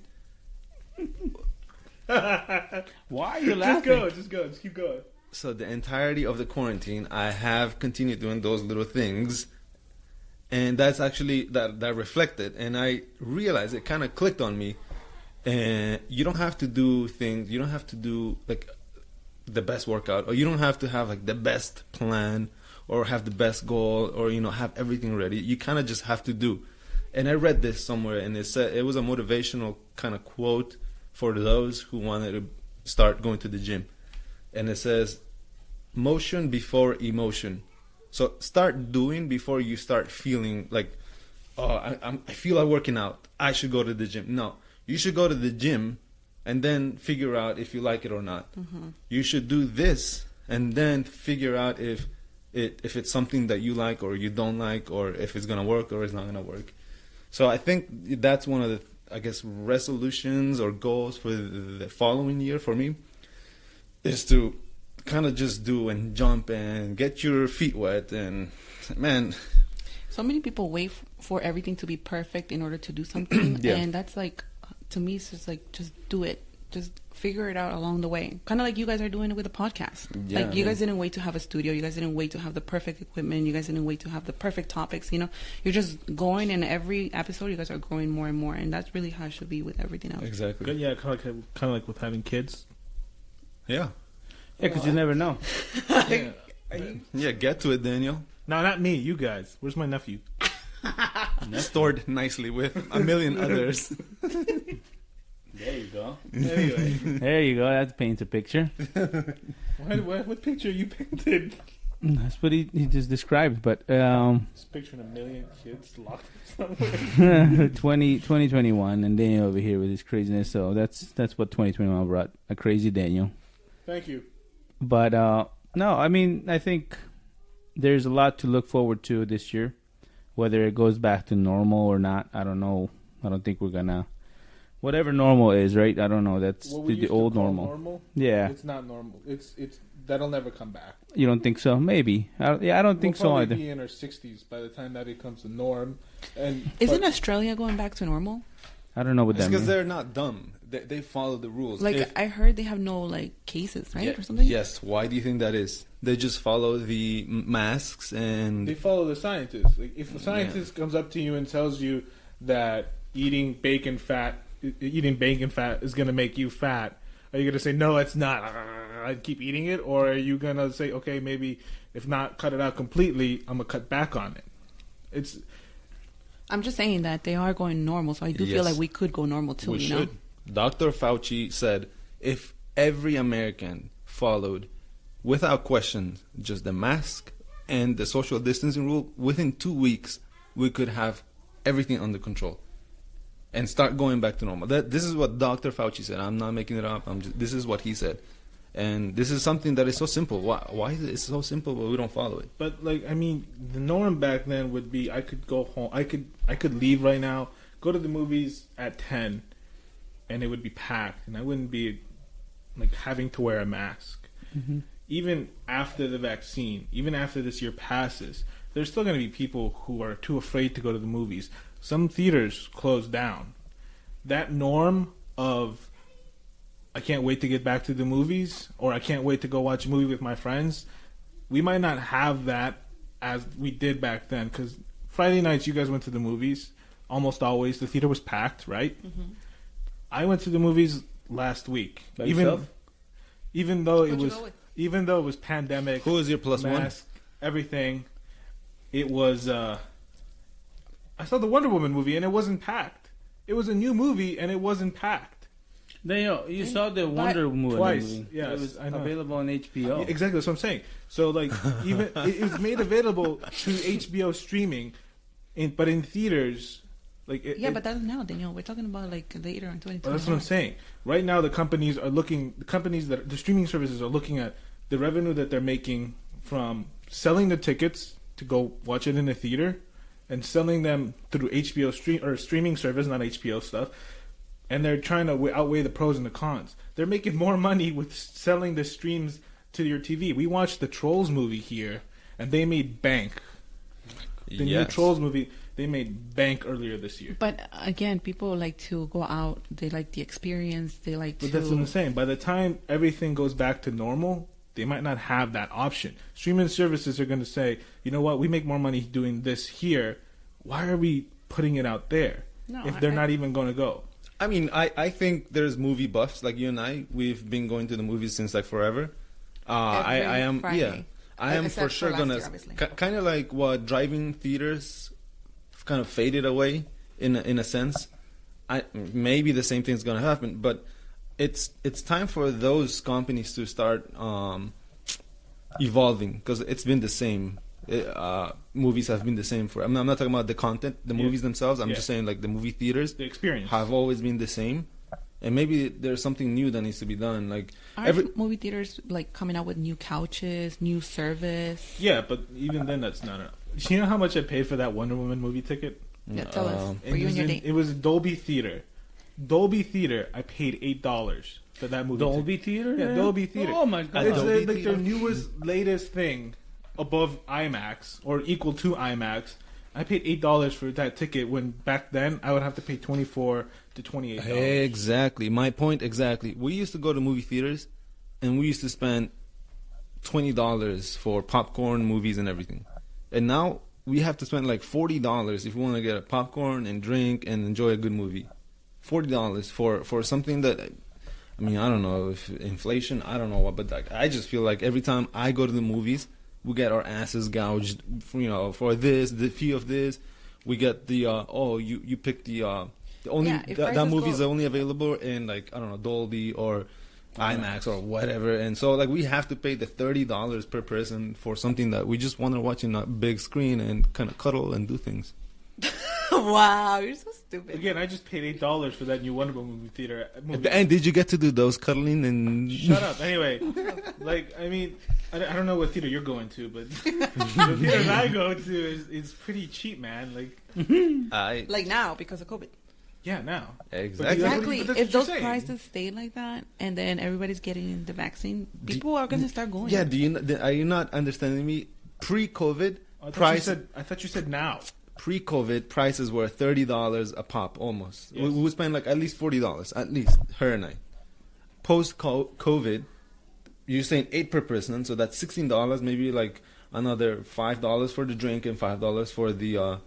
Speaker 1: Why are you
Speaker 3: Just
Speaker 1: laughing?
Speaker 3: just keep going.
Speaker 4: So the entirety of the quarantine, I have continued doing those little things, and that's actually that reflected, and I realized it kind of clicked on me. And you don't have to do things. You don't have to do like the best workout, or you don't have to have like the best plan, or have the best goal, or have everything ready. You kind of just have to do. And I read this somewhere, and it said it was a motivational kind of quote for those who wanted to start going to the gym. And it says, motion before emotion. So start doing before you start feeling like, oh, I feel like working out. I should go to the gym. No, you should go to the gym and then figure out if you like it or not. Mm-hmm. You should do this and then figure out if it's something that you like or you don't like, or if it's going to work or it's not going to work. So I think that's one of the, I guess, resolutions or goals for the following year for me, is to kind of just do and jump and get your feet wet. And man,
Speaker 2: so many people wait for everything to be perfect in order to do something.
Speaker 4: Yeah.
Speaker 2: And that's like, to me, it's just like, just do it. Just figure it out along the way. Kind of like you guys are doing it with the podcast.
Speaker 4: Yeah,
Speaker 2: like you guys didn't wait to have a studio. You guys didn't wait to have the perfect equipment. You guys didn't wait to have the perfect topics. You're just going, and every episode you guys are growing more and more. And that's really how it should be with everything else.
Speaker 4: exactly.
Speaker 3: Good, yeah, kind of like with having kids.
Speaker 4: Yeah.
Speaker 1: Yeah, because you never know.
Speaker 3: Yeah.
Speaker 4: Yeah, get to it, Daniel.
Speaker 3: No, not me. You guys. Where's my nephew?
Speaker 4: Stored nicely with a million others.
Speaker 1: There you go.
Speaker 3: Anyway,
Speaker 1: There you go. That paints a picture.
Speaker 3: what picture you painted?
Speaker 1: That's what he just described. But
Speaker 3: Just picturing a million kids locked somewhere.
Speaker 1: 2021, and Daniel over here with his craziness. So that's what 2021 brought. A crazy Daniel.
Speaker 3: Thank you.
Speaker 1: But no, I mean, I think there's a lot to look forward to this year. Whether it goes back to normal or not, I don't know. I don't think we're gonna. Whatever normal is, right? I don't know. That's
Speaker 3: What we
Speaker 1: the
Speaker 3: used to
Speaker 1: old
Speaker 3: call
Speaker 1: normal. Yeah.
Speaker 3: It's not normal. It's that'll never come back.
Speaker 1: You don't think so? Maybe. I don't think so
Speaker 3: We'll
Speaker 1: either.
Speaker 3: probably be in our 60s by the time that becomes the norm. And
Speaker 2: Isn't Australia going back to normal?
Speaker 1: I don't know what
Speaker 4: It's
Speaker 1: that
Speaker 4: because
Speaker 1: means.
Speaker 4: they're not dumb. They follow the rules.
Speaker 2: Like,
Speaker 4: If-
Speaker 2: I heard they have no, like, cases, right?
Speaker 4: Yeah,
Speaker 2: Or something?
Speaker 4: Yes. Why do you think that is? They just follow the masks and
Speaker 3: they follow the scientists. Like, if a scientist comes up to you and tells you that eating bacon fat is going to make you fat, are you going to say, no, it's not, I'd keep eating it? Or are you going to say, okay, maybe if not cut it out completely, I'm going to cut back on it?
Speaker 2: I'm just saying that they are going normal, so I do feel
Speaker 4: Yes.
Speaker 2: like we could go normal too,
Speaker 4: we
Speaker 2: you know?
Speaker 4: should. Dr. Fauci said if every American followed without question just the mask and the social distancing rule, within 2 weeks we could have everything under control and start going back to normal. This is what Dr. Fauci said. I'm not making it up. This is what he said. And this is something that is so simple. Why is it so simple but we don't follow it?
Speaker 3: But, like, I mean, the norm back then would be I could go home. I could leave right now, go to the movies at 10, and it would be packed, and I wouldn't be, like, having to wear a mask.
Speaker 1: Mm-hmm.
Speaker 3: Even after the vaccine, even after this year passes, there's still going to be people who are too afraid to go to the movies. Some theaters closed down. That norm of I can't wait to get back to the movies, or I can't wait to go watch a movie with my friends, we might not have that as we did back then. Because Friday nights, you guys went to the movies. Almost always. The theater was packed, right?
Speaker 2: Mm-hmm.
Speaker 3: I went to the movies last week.
Speaker 1: By yourself?
Speaker 3: Even though
Speaker 2: Who'd you go with?
Speaker 3: even though it was pandemic,
Speaker 4: Who is your plus
Speaker 3: mask, everything, it was I saw the Wonder Woman movie and it wasn't packed. It was a new movie and it wasn't packed.
Speaker 1: Daniel, you saw the Wonder Woman
Speaker 3: Twice,
Speaker 1: movie.
Speaker 3: yes,
Speaker 1: It was
Speaker 3: I know.
Speaker 1: available on HBO.
Speaker 3: Exactly, that's what I'm saying. So, like, even it was made available to HBO streaming, but in theaters, Like
Speaker 2: but that's now, Daniel. We're talking about like later in 2020.
Speaker 3: That's what I'm saying. Right now, the streaming services are looking at the revenue that they're making from selling the tickets to go watch it in a theater, and selling them through HBO streaming service, not HBO stuff. And they're trying to outweigh the pros and the cons. They're making more money with selling the streams to your TV. We watched the Trolls movie here, and they made bank. The new Trolls movie, they made bank earlier this year.
Speaker 2: But again, people like to go out. They like the experience. They like
Speaker 3: But that's what I'm saying. By the time everything goes back to normal, they might not have that option. Streaming services are going to say, you know what, we make more money doing this here. Why are we putting it out there if they're not even going to go?
Speaker 4: I mean, I think there's movie buffs like you and I. We've been going to the movies since like forever. I am
Speaker 2: Friday.
Speaker 4: yeah. I am for sure gonna kind of like what driving theaters kind of faded away in a sense. Maybe the same thing's gonna happen, but it's time for those companies to start evolving, because it's been the same. Movies have been the same for. I'm not talking about the content, the movies themselves. I'm just saying like the movie theaters,
Speaker 3: the experience,
Speaker 4: have always been the same. And maybe there's something new that needs to be done. Like
Speaker 2: movie theaters like coming out with new couches, new service.
Speaker 3: Yeah, but even then, that's not enough. You know how much I paid for that Wonder Woman movie ticket?
Speaker 2: Yeah, tell us. For you and your date.
Speaker 3: It was Dolby Theater. Dolby Theater. I paid $8 for that movie.
Speaker 1: Dolby Theater?
Speaker 3: Yeah, Dolby Theater.
Speaker 1: Oh my god!
Speaker 3: It's like their newest, latest thing above IMAX or equal to IMAX. I paid $8 for that ticket when back then I would have to pay $24 to $28.
Speaker 4: Exactly. My point exactly. We used to go to movie theaters and we used to spend $20 for popcorn, movies and everything. And now we have to spend like $40 if we want to get a popcorn and drink and enjoy a good movie. $40 for something that, I mean, I don't know if inflation, I don't know what, but like, I just feel like every time I go to the movies, we get our asses gouged, for this, the fee of this. We get the you pick the only that movie is only available in like, I don't know, Dolby or IMAX or whatever, and so like we have to pay the $30 per person for something that we just want to watch in a big screen and kind of cuddle and do things.
Speaker 2: Wow, you're so stupid.
Speaker 3: Again, I just paid $8 for that new Wonder Woman movie theater.
Speaker 4: And did you get to do those cuddling and?
Speaker 3: Shut up. Anyway, like I mean, I don't know what theater you're going to, but the theater I go to is pretty cheap, man. Like,
Speaker 2: like now because of COVID.
Speaker 3: Yeah, now.
Speaker 2: Exactly. If those prices stay like that, and then everybody's getting the vaccine, people are going to start going.
Speaker 4: Yeah. Are you not understanding me? Pre-COVID,
Speaker 3: I thought you said now.
Speaker 4: Pre-COVID, prices were $30 a pop, almost. Yes. We would spend like at least $40, at least, her and I. Post-COVID, you're saying 8 per person, so that's $16, maybe like another $5 for the drink and $5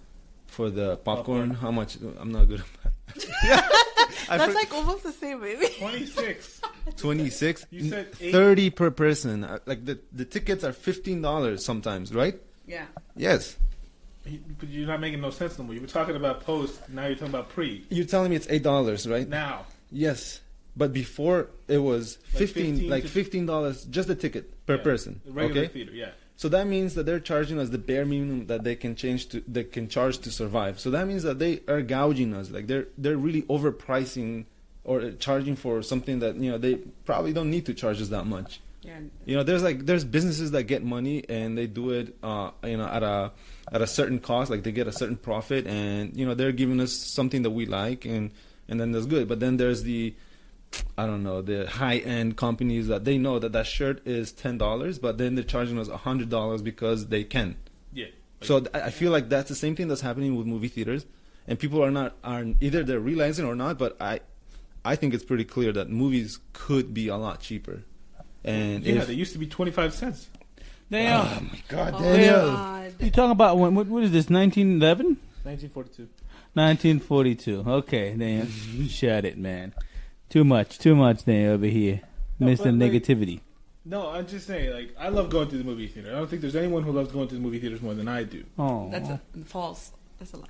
Speaker 4: for the popcorn. How much? I'm not good at that.
Speaker 2: That's like almost the same, baby.
Speaker 3: 26.
Speaker 4: 26?
Speaker 3: You said 8.
Speaker 4: 30 per person. Like the tickets are $15 sometimes, right?
Speaker 2: Yeah.
Speaker 4: Yes.
Speaker 3: But you're not making no sense no more. You were talking about post, now you're talking about pre.
Speaker 4: You're telling me it's $8, right?
Speaker 3: Now.
Speaker 4: Yes. But before it was $15 just the ticket per person.
Speaker 3: Regular theater, yeah.
Speaker 4: So that means that they're charging us the bare minimum that they can charge to survive. So that means that they are gouging us. Like they're really overpricing or charging for something that they probably don't need to charge us that much. Yeah. There's businesses that get money and they do it at a certain cost, like they get a certain profit, and they're giving us something that we like, and then that's good. But then there's the high end companies that they know that shirt is $10, but then they're charging us $100 because they can.
Speaker 3: Yeah.
Speaker 4: So I feel like that's the same thing that's happening with movie theaters, and people are either they're realizing or not. But I think it's pretty clear that movies could be a lot cheaper. And
Speaker 3: they used to be 25 cents.
Speaker 1: Damn.
Speaker 4: Oh my God, Daniel!
Speaker 1: You talking about what is this? 1911?
Speaker 3: 1942.
Speaker 1: 1942. Okay, Daniel, shut it, man. Too much, Daniel over here, Mr. Negativity.
Speaker 3: No, I'm just saying, like, I love going to the movie theater. I don't think there's anyone who loves going to the movie theaters more than I do.
Speaker 1: Oh,
Speaker 2: that's false. That's a lie.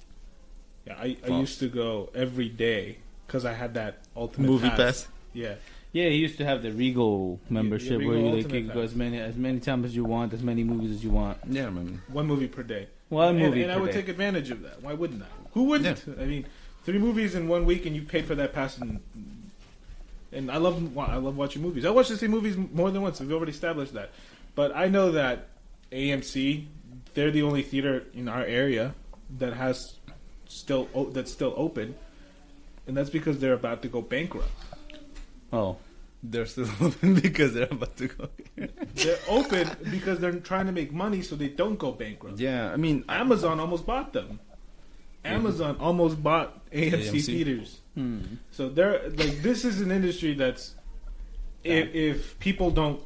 Speaker 3: Yeah, I used to go every day because I had that ultimate
Speaker 4: movie pass.
Speaker 3: Yeah.
Speaker 1: Yeah, he used to have the Regal membership
Speaker 3: Regal
Speaker 1: where you can
Speaker 3: Pass.
Speaker 1: go as many times as you want, as many movies as you want.
Speaker 4: Yeah, I remember.
Speaker 3: One movie per day.
Speaker 1: One movie
Speaker 3: and
Speaker 1: per
Speaker 3: I would
Speaker 1: day.
Speaker 3: take advantage of that. Why wouldn't I? Who wouldn't?
Speaker 4: Yeah.
Speaker 3: I mean, 3 movies in 1 week, and you paid for that pass. And I love watching movies. I watch the same movies more than once. We've already established that. But I know that AMC, they're the only theater in our area that that's still open, and that's because they're about to go bankrupt.
Speaker 1: Oh,
Speaker 4: They're still open because they're about to go.
Speaker 3: They're open because they're trying to make money so they don't go bankrupt.
Speaker 4: Yeah, I mean,
Speaker 3: Amazon almost bought them. Amazon almost bought AMC theaters. So they're like, this is an industry that's if people don't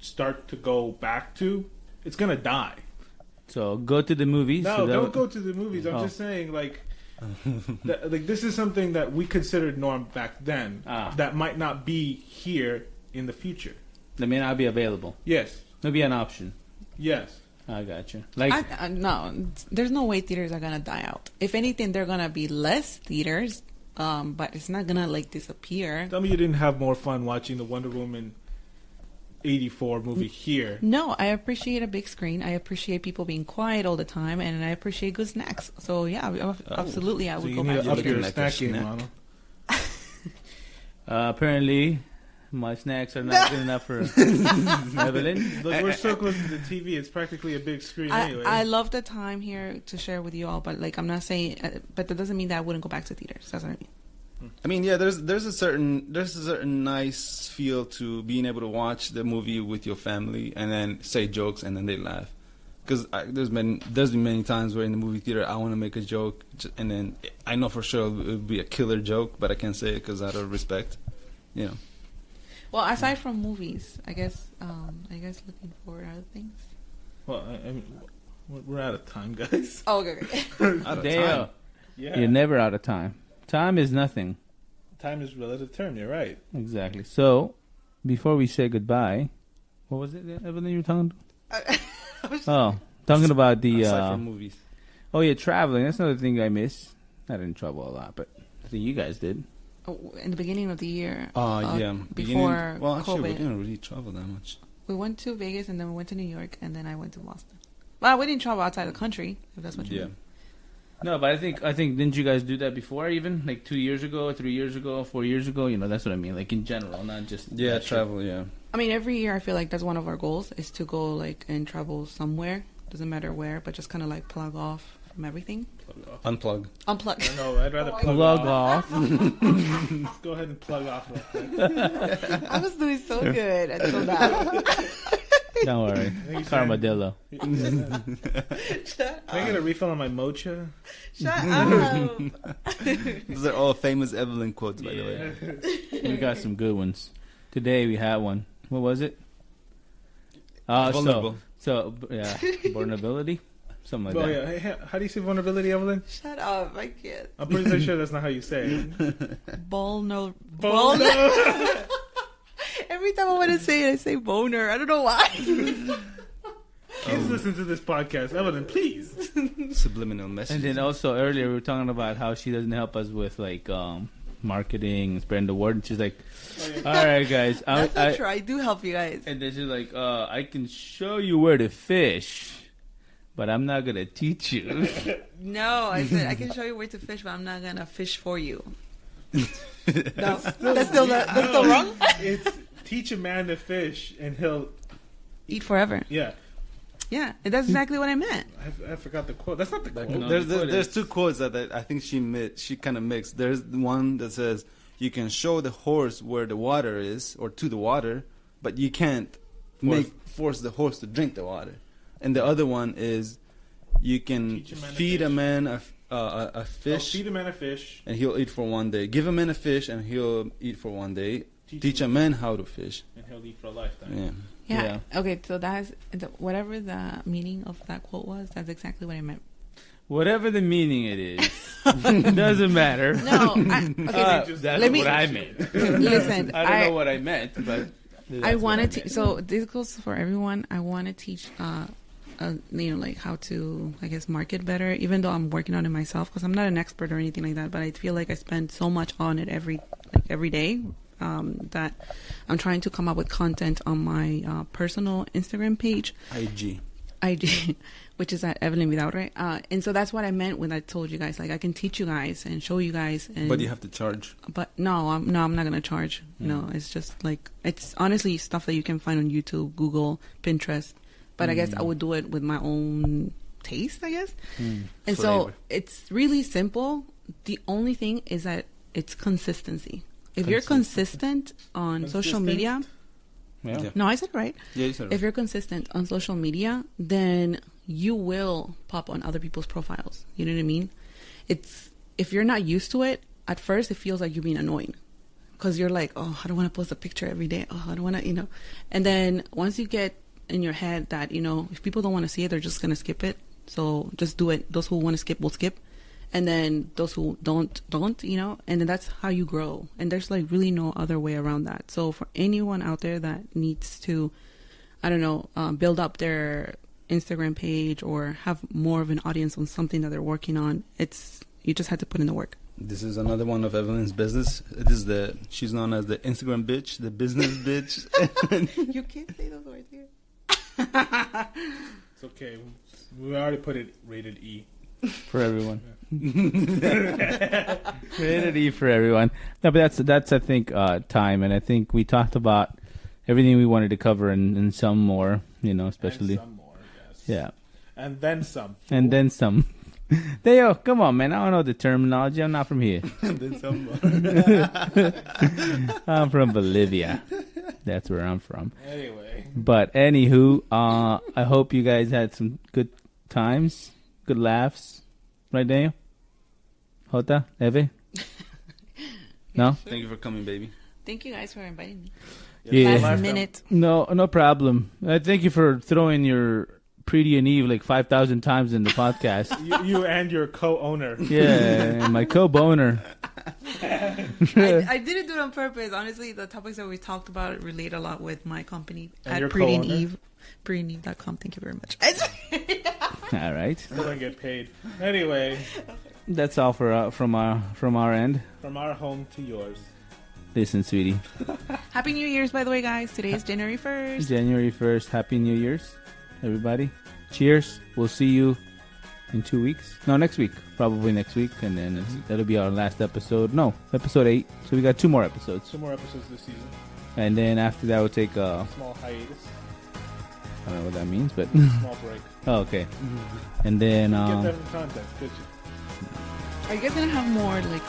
Speaker 3: start to go back to, it's gonna die.
Speaker 1: so go to the movies.
Speaker 3: No,
Speaker 1: so
Speaker 3: don't go to the movies. I'm
Speaker 1: Oh.
Speaker 3: just saying, like, like this is something that we considered norm back then that might not be here in the future.
Speaker 1: That may not be available.
Speaker 3: Yes,
Speaker 1: It'll be an option.
Speaker 3: yes.
Speaker 1: I got you. Like,
Speaker 2: No, there's no way theaters are gonna die out. If anything, they're gonna be less theaters, but it's not gonna like disappear.
Speaker 3: Tell me you didn't have more fun watching the Wonder Woman 84 movie here.
Speaker 2: No, I appreciate a big screen. I appreciate people being quiet all the time, and I appreciate good snacks. So yeah, absolutely, I
Speaker 3: So
Speaker 2: would
Speaker 3: you
Speaker 2: go
Speaker 3: need
Speaker 2: back
Speaker 3: to
Speaker 2: to
Speaker 3: up
Speaker 2: theaters.
Speaker 3: your
Speaker 4: like
Speaker 3: snack
Speaker 4: a
Speaker 3: game,
Speaker 4: snack.
Speaker 3: Ronald.
Speaker 1: apparently, my snacks are not good enough for Evelyn.
Speaker 3: Look, we're so close to the TV. It's practically a big screen anyway.
Speaker 2: I love the time here to share with you all, but like I'm not saying, but that doesn't mean that I wouldn't go back to theaters. That's what I mean.
Speaker 4: I mean, yeah, there's a certain nice feel to being able to watch the movie with your family and then say jokes and then they laugh. Because there's been many times where in the movie theater I want to make a joke and then I know for sure it would be a killer joke, but I can't say it because out of respect, you know.
Speaker 2: Well, aside from movies, I guess are you guys looking for other things?
Speaker 3: Well, I mean, we're out of time, guys.
Speaker 2: Oh, okay.
Speaker 4: Out of
Speaker 1: Damn.
Speaker 4: time.
Speaker 3: Yeah,
Speaker 1: You're never out of time. Time is nothing.
Speaker 3: time is relative term. You're right.
Speaker 1: Exactly. So, before we say goodbye, what was it, Evelyn, you were talking talking about the...
Speaker 4: Aside from movies.
Speaker 1: oh, yeah, traveling. That's another thing I miss. I didn't travel a lot, but I think you guys did.
Speaker 2: In the beginning of the year,
Speaker 4: Yeah.
Speaker 2: before
Speaker 4: Well, actually, we
Speaker 2: COVID,
Speaker 4: didn't really travel that much.
Speaker 2: we went to Vegas and then we went to New York and then I went to Boston. Well, we didn't travel outside the country, if that's what you mean.
Speaker 1: No, but I think didn't you guys do that before even? Like 2 years ago, 3 years ago, 4 years ago? You know, that's what I mean. Like in general, not just...
Speaker 4: Yeah,
Speaker 1: that shit.
Speaker 4: travel, yeah.
Speaker 2: I mean, every year I feel like that's one of our goals is to go like and travel somewhere. Doesn't matter where, but just kind of like plug off from everything.
Speaker 4: Unplug.
Speaker 2: Unplug.
Speaker 3: No, I'd rather plug off. Let's go ahead and plug off real quick.
Speaker 2: I was doing so good until now.
Speaker 1: Don't worry. Carmadillo.
Speaker 2: Shut
Speaker 3: Can I get a refill on my mocha?
Speaker 2: Shut up.
Speaker 4: Those are all famous Evelyn quotes, by the way.
Speaker 1: We got some good ones. Today we had one. What was it?
Speaker 4: Vulnerable.
Speaker 1: So yeah, vulnerability? Something like
Speaker 3: Oh,
Speaker 1: that.
Speaker 3: yeah. Hey, how do you say vulnerability, Evelyn?
Speaker 2: Shut up. I can't.
Speaker 3: I'm pretty sure that's not how you say it.
Speaker 2: Boner.
Speaker 3: Vulner.
Speaker 2: Every time I want to say it, I say boner. I don't know why.
Speaker 3: Kids listen to this podcast. Evelyn, please.
Speaker 4: Subliminal message.
Speaker 1: And then also earlier we were talking about how she doesn't help us with like marketing, spreading the word. And she's like, "All right, guys,
Speaker 2: That's not true. I do help you guys.
Speaker 1: And then she's like, I can show you where to fish, but I'm not gonna teach you."
Speaker 2: No, I said I can show you where to fish, but I'm not gonna fish for you. No, that's still wrong.
Speaker 3: It's teach a man to fish and he'll
Speaker 2: Eat forever.
Speaker 3: Yeah.
Speaker 2: Yeah, and that's exactly what I meant.
Speaker 3: I forgot the quote. That's not the quote.
Speaker 1: No,
Speaker 4: There's two quotes that I think she kind of mixed. There's one that says you can show the horse where the water is or to the water, but you can't force the horse to drink the water. And the other one is you can feed a man a fish.
Speaker 3: Feed a man a fish.
Speaker 4: And he'll eat for 1 day. Give a man a fish and he'll eat for 1 day. Teach a man how to fish.
Speaker 3: And he'll eat for a lifetime.
Speaker 4: Yeah.
Speaker 2: Yeah. Okay, so that's whatever the meaning of that quote was. That's exactly what I meant.
Speaker 1: Whatever the meaning it is, doesn't matter.
Speaker 2: No,
Speaker 1: That's
Speaker 2: let me-
Speaker 1: what I meant.
Speaker 2: Listen,
Speaker 1: I don't know what I meant, but
Speaker 2: I wanted to. So this goes for everyone. I want to teach, like how to, I guess, market better. Even though I'm working on it myself, because I'm not an expert or anything like that. But I feel like I spend so much on it every day. That I'm trying to come up with content on my personal Instagram page.
Speaker 4: IG.
Speaker 2: IG, which is at Evelyn Vidal, right? And so that's what I meant when I told you guys, like, I can teach you guys and show you guys. And,
Speaker 4: But you have to charge.
Speaker 2: But no, I'm not going to charge. No, it's just like, it's honestly stuff that you can find on YouTube, Google, Pinterest. But I guess I would do it with my own taste, I guess. And so it's really simple. The only thing is that it's consistency. If you're consistent on social media, no, I said it right.
Speaker 4: Yeah, you said it right.
Speaker 2: If you're consistent on social media, then you will pop on other people's profiles. You know what I mean? It's if you're not used to it, at first it feels like you're being annoying because you're like, oh, I don't want to post a picture every day. Oh, I don't want to, you know. And then once you get in your head that, you know, if people don't want to see it, they're just going to skip it. So just do it. Those who want to skip will skip. And then those who don't, you know, and then that's how you grow. And there's like really no other way around that. So for anyone out there that needs to, I don't know, build up their Instagram page or have more of an audience on something that they're working on, you just have to put in the work.
Speaker 5: This is another one of Evelyn's business. She's known as the Instagram bitch, the business bitch.
Speaker 2: You can't say those words here.
Speaker 3: It's okay. We already put it rated E.
Speaker 1: For everyone. Rated E for everyone. No, but that's I think time, and I think we talked about everything we wanted to cover and some more, you know, especially.
Speaker 3: And some more, yes.
Speaker 1: Yeah.
Speaker 3: And then some.
Speaker 1: And then some. Theo, come on, man. I don't know the terminology. I'm not from here.
Speaker 5: And then some more.
Speaker 1: I'm from Bolivia. That's where I'm from.
Speaker 3: Anyway.
Speaker 1: But anywho, I hope you guys had some good times, good laughs. Right, Daniel? Jota? Eve? No?
Speaker 2: Sure.
Speaker 5: Thank you for coming, baby.
Speaker 2: Thank you guys for inviting me.
Speaker 1: Yeah.
Speaker 2: Last minute.
Speaker 1: No problem. Thank you for throwing your Pretty and Eve like 5,000 times in the podcast.
Speaker 3: you and your co-owner.
Speaker 1: Yeah, and my co-boner.
Speaker 2: I didn't do it on purpose. Honestly, the topics that we talked about relate a lot with my company
Speaker 3: And your
Speaker 2: at Pretty and
Speaker 3: co-owner?
Speaker 2: Eve. PrettyandEve.com. Thank you very much.
Speaker 1: All right.
Speaker 3: Still don't get paid. Anyway,
Speaker 1: That's all for from our end.
Speaker 3: from our home to yours.
Speaker 1: Listen, sweetie.
Speaker 2: Happy New Year's, by the way, guys. Today is January 1st.
Speaker 1: January 1st. Happy New Year's, everybody. Cheers. We'll see you in 2 weeks. No, next week. Probably next week. And then that'll be our last episode. No, episode 8. So we got 2 more episodes.
Speaker 3: 2 more episodes this season.
Speaker 1: And then after that, we'll take a...
Speaker 3: Small hiatus.
Speaker 1: I don't know what that means, but...
Speaker 3: Small break.
Speaker 1: Oh, okay. And then...
Speaker 3: Get that in context, could you?
Speaker 2: Are you guys going to have more, like,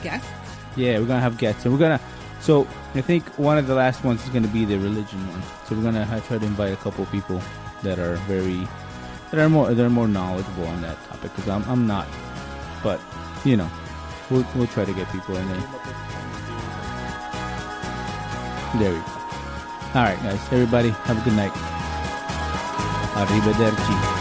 Speaker 2: guests?
Speaker 1: Yeah, we're going to have guests. And we're going to... So, I think one of the last ones is going to be the religion one. So we're going to try to invite a couple of people that are more knowledgeable on that topic. Because I'm not. But, you know, we'll try to get people in there. There we go. All right, guys. Everybody, have a good night. Arrivederci.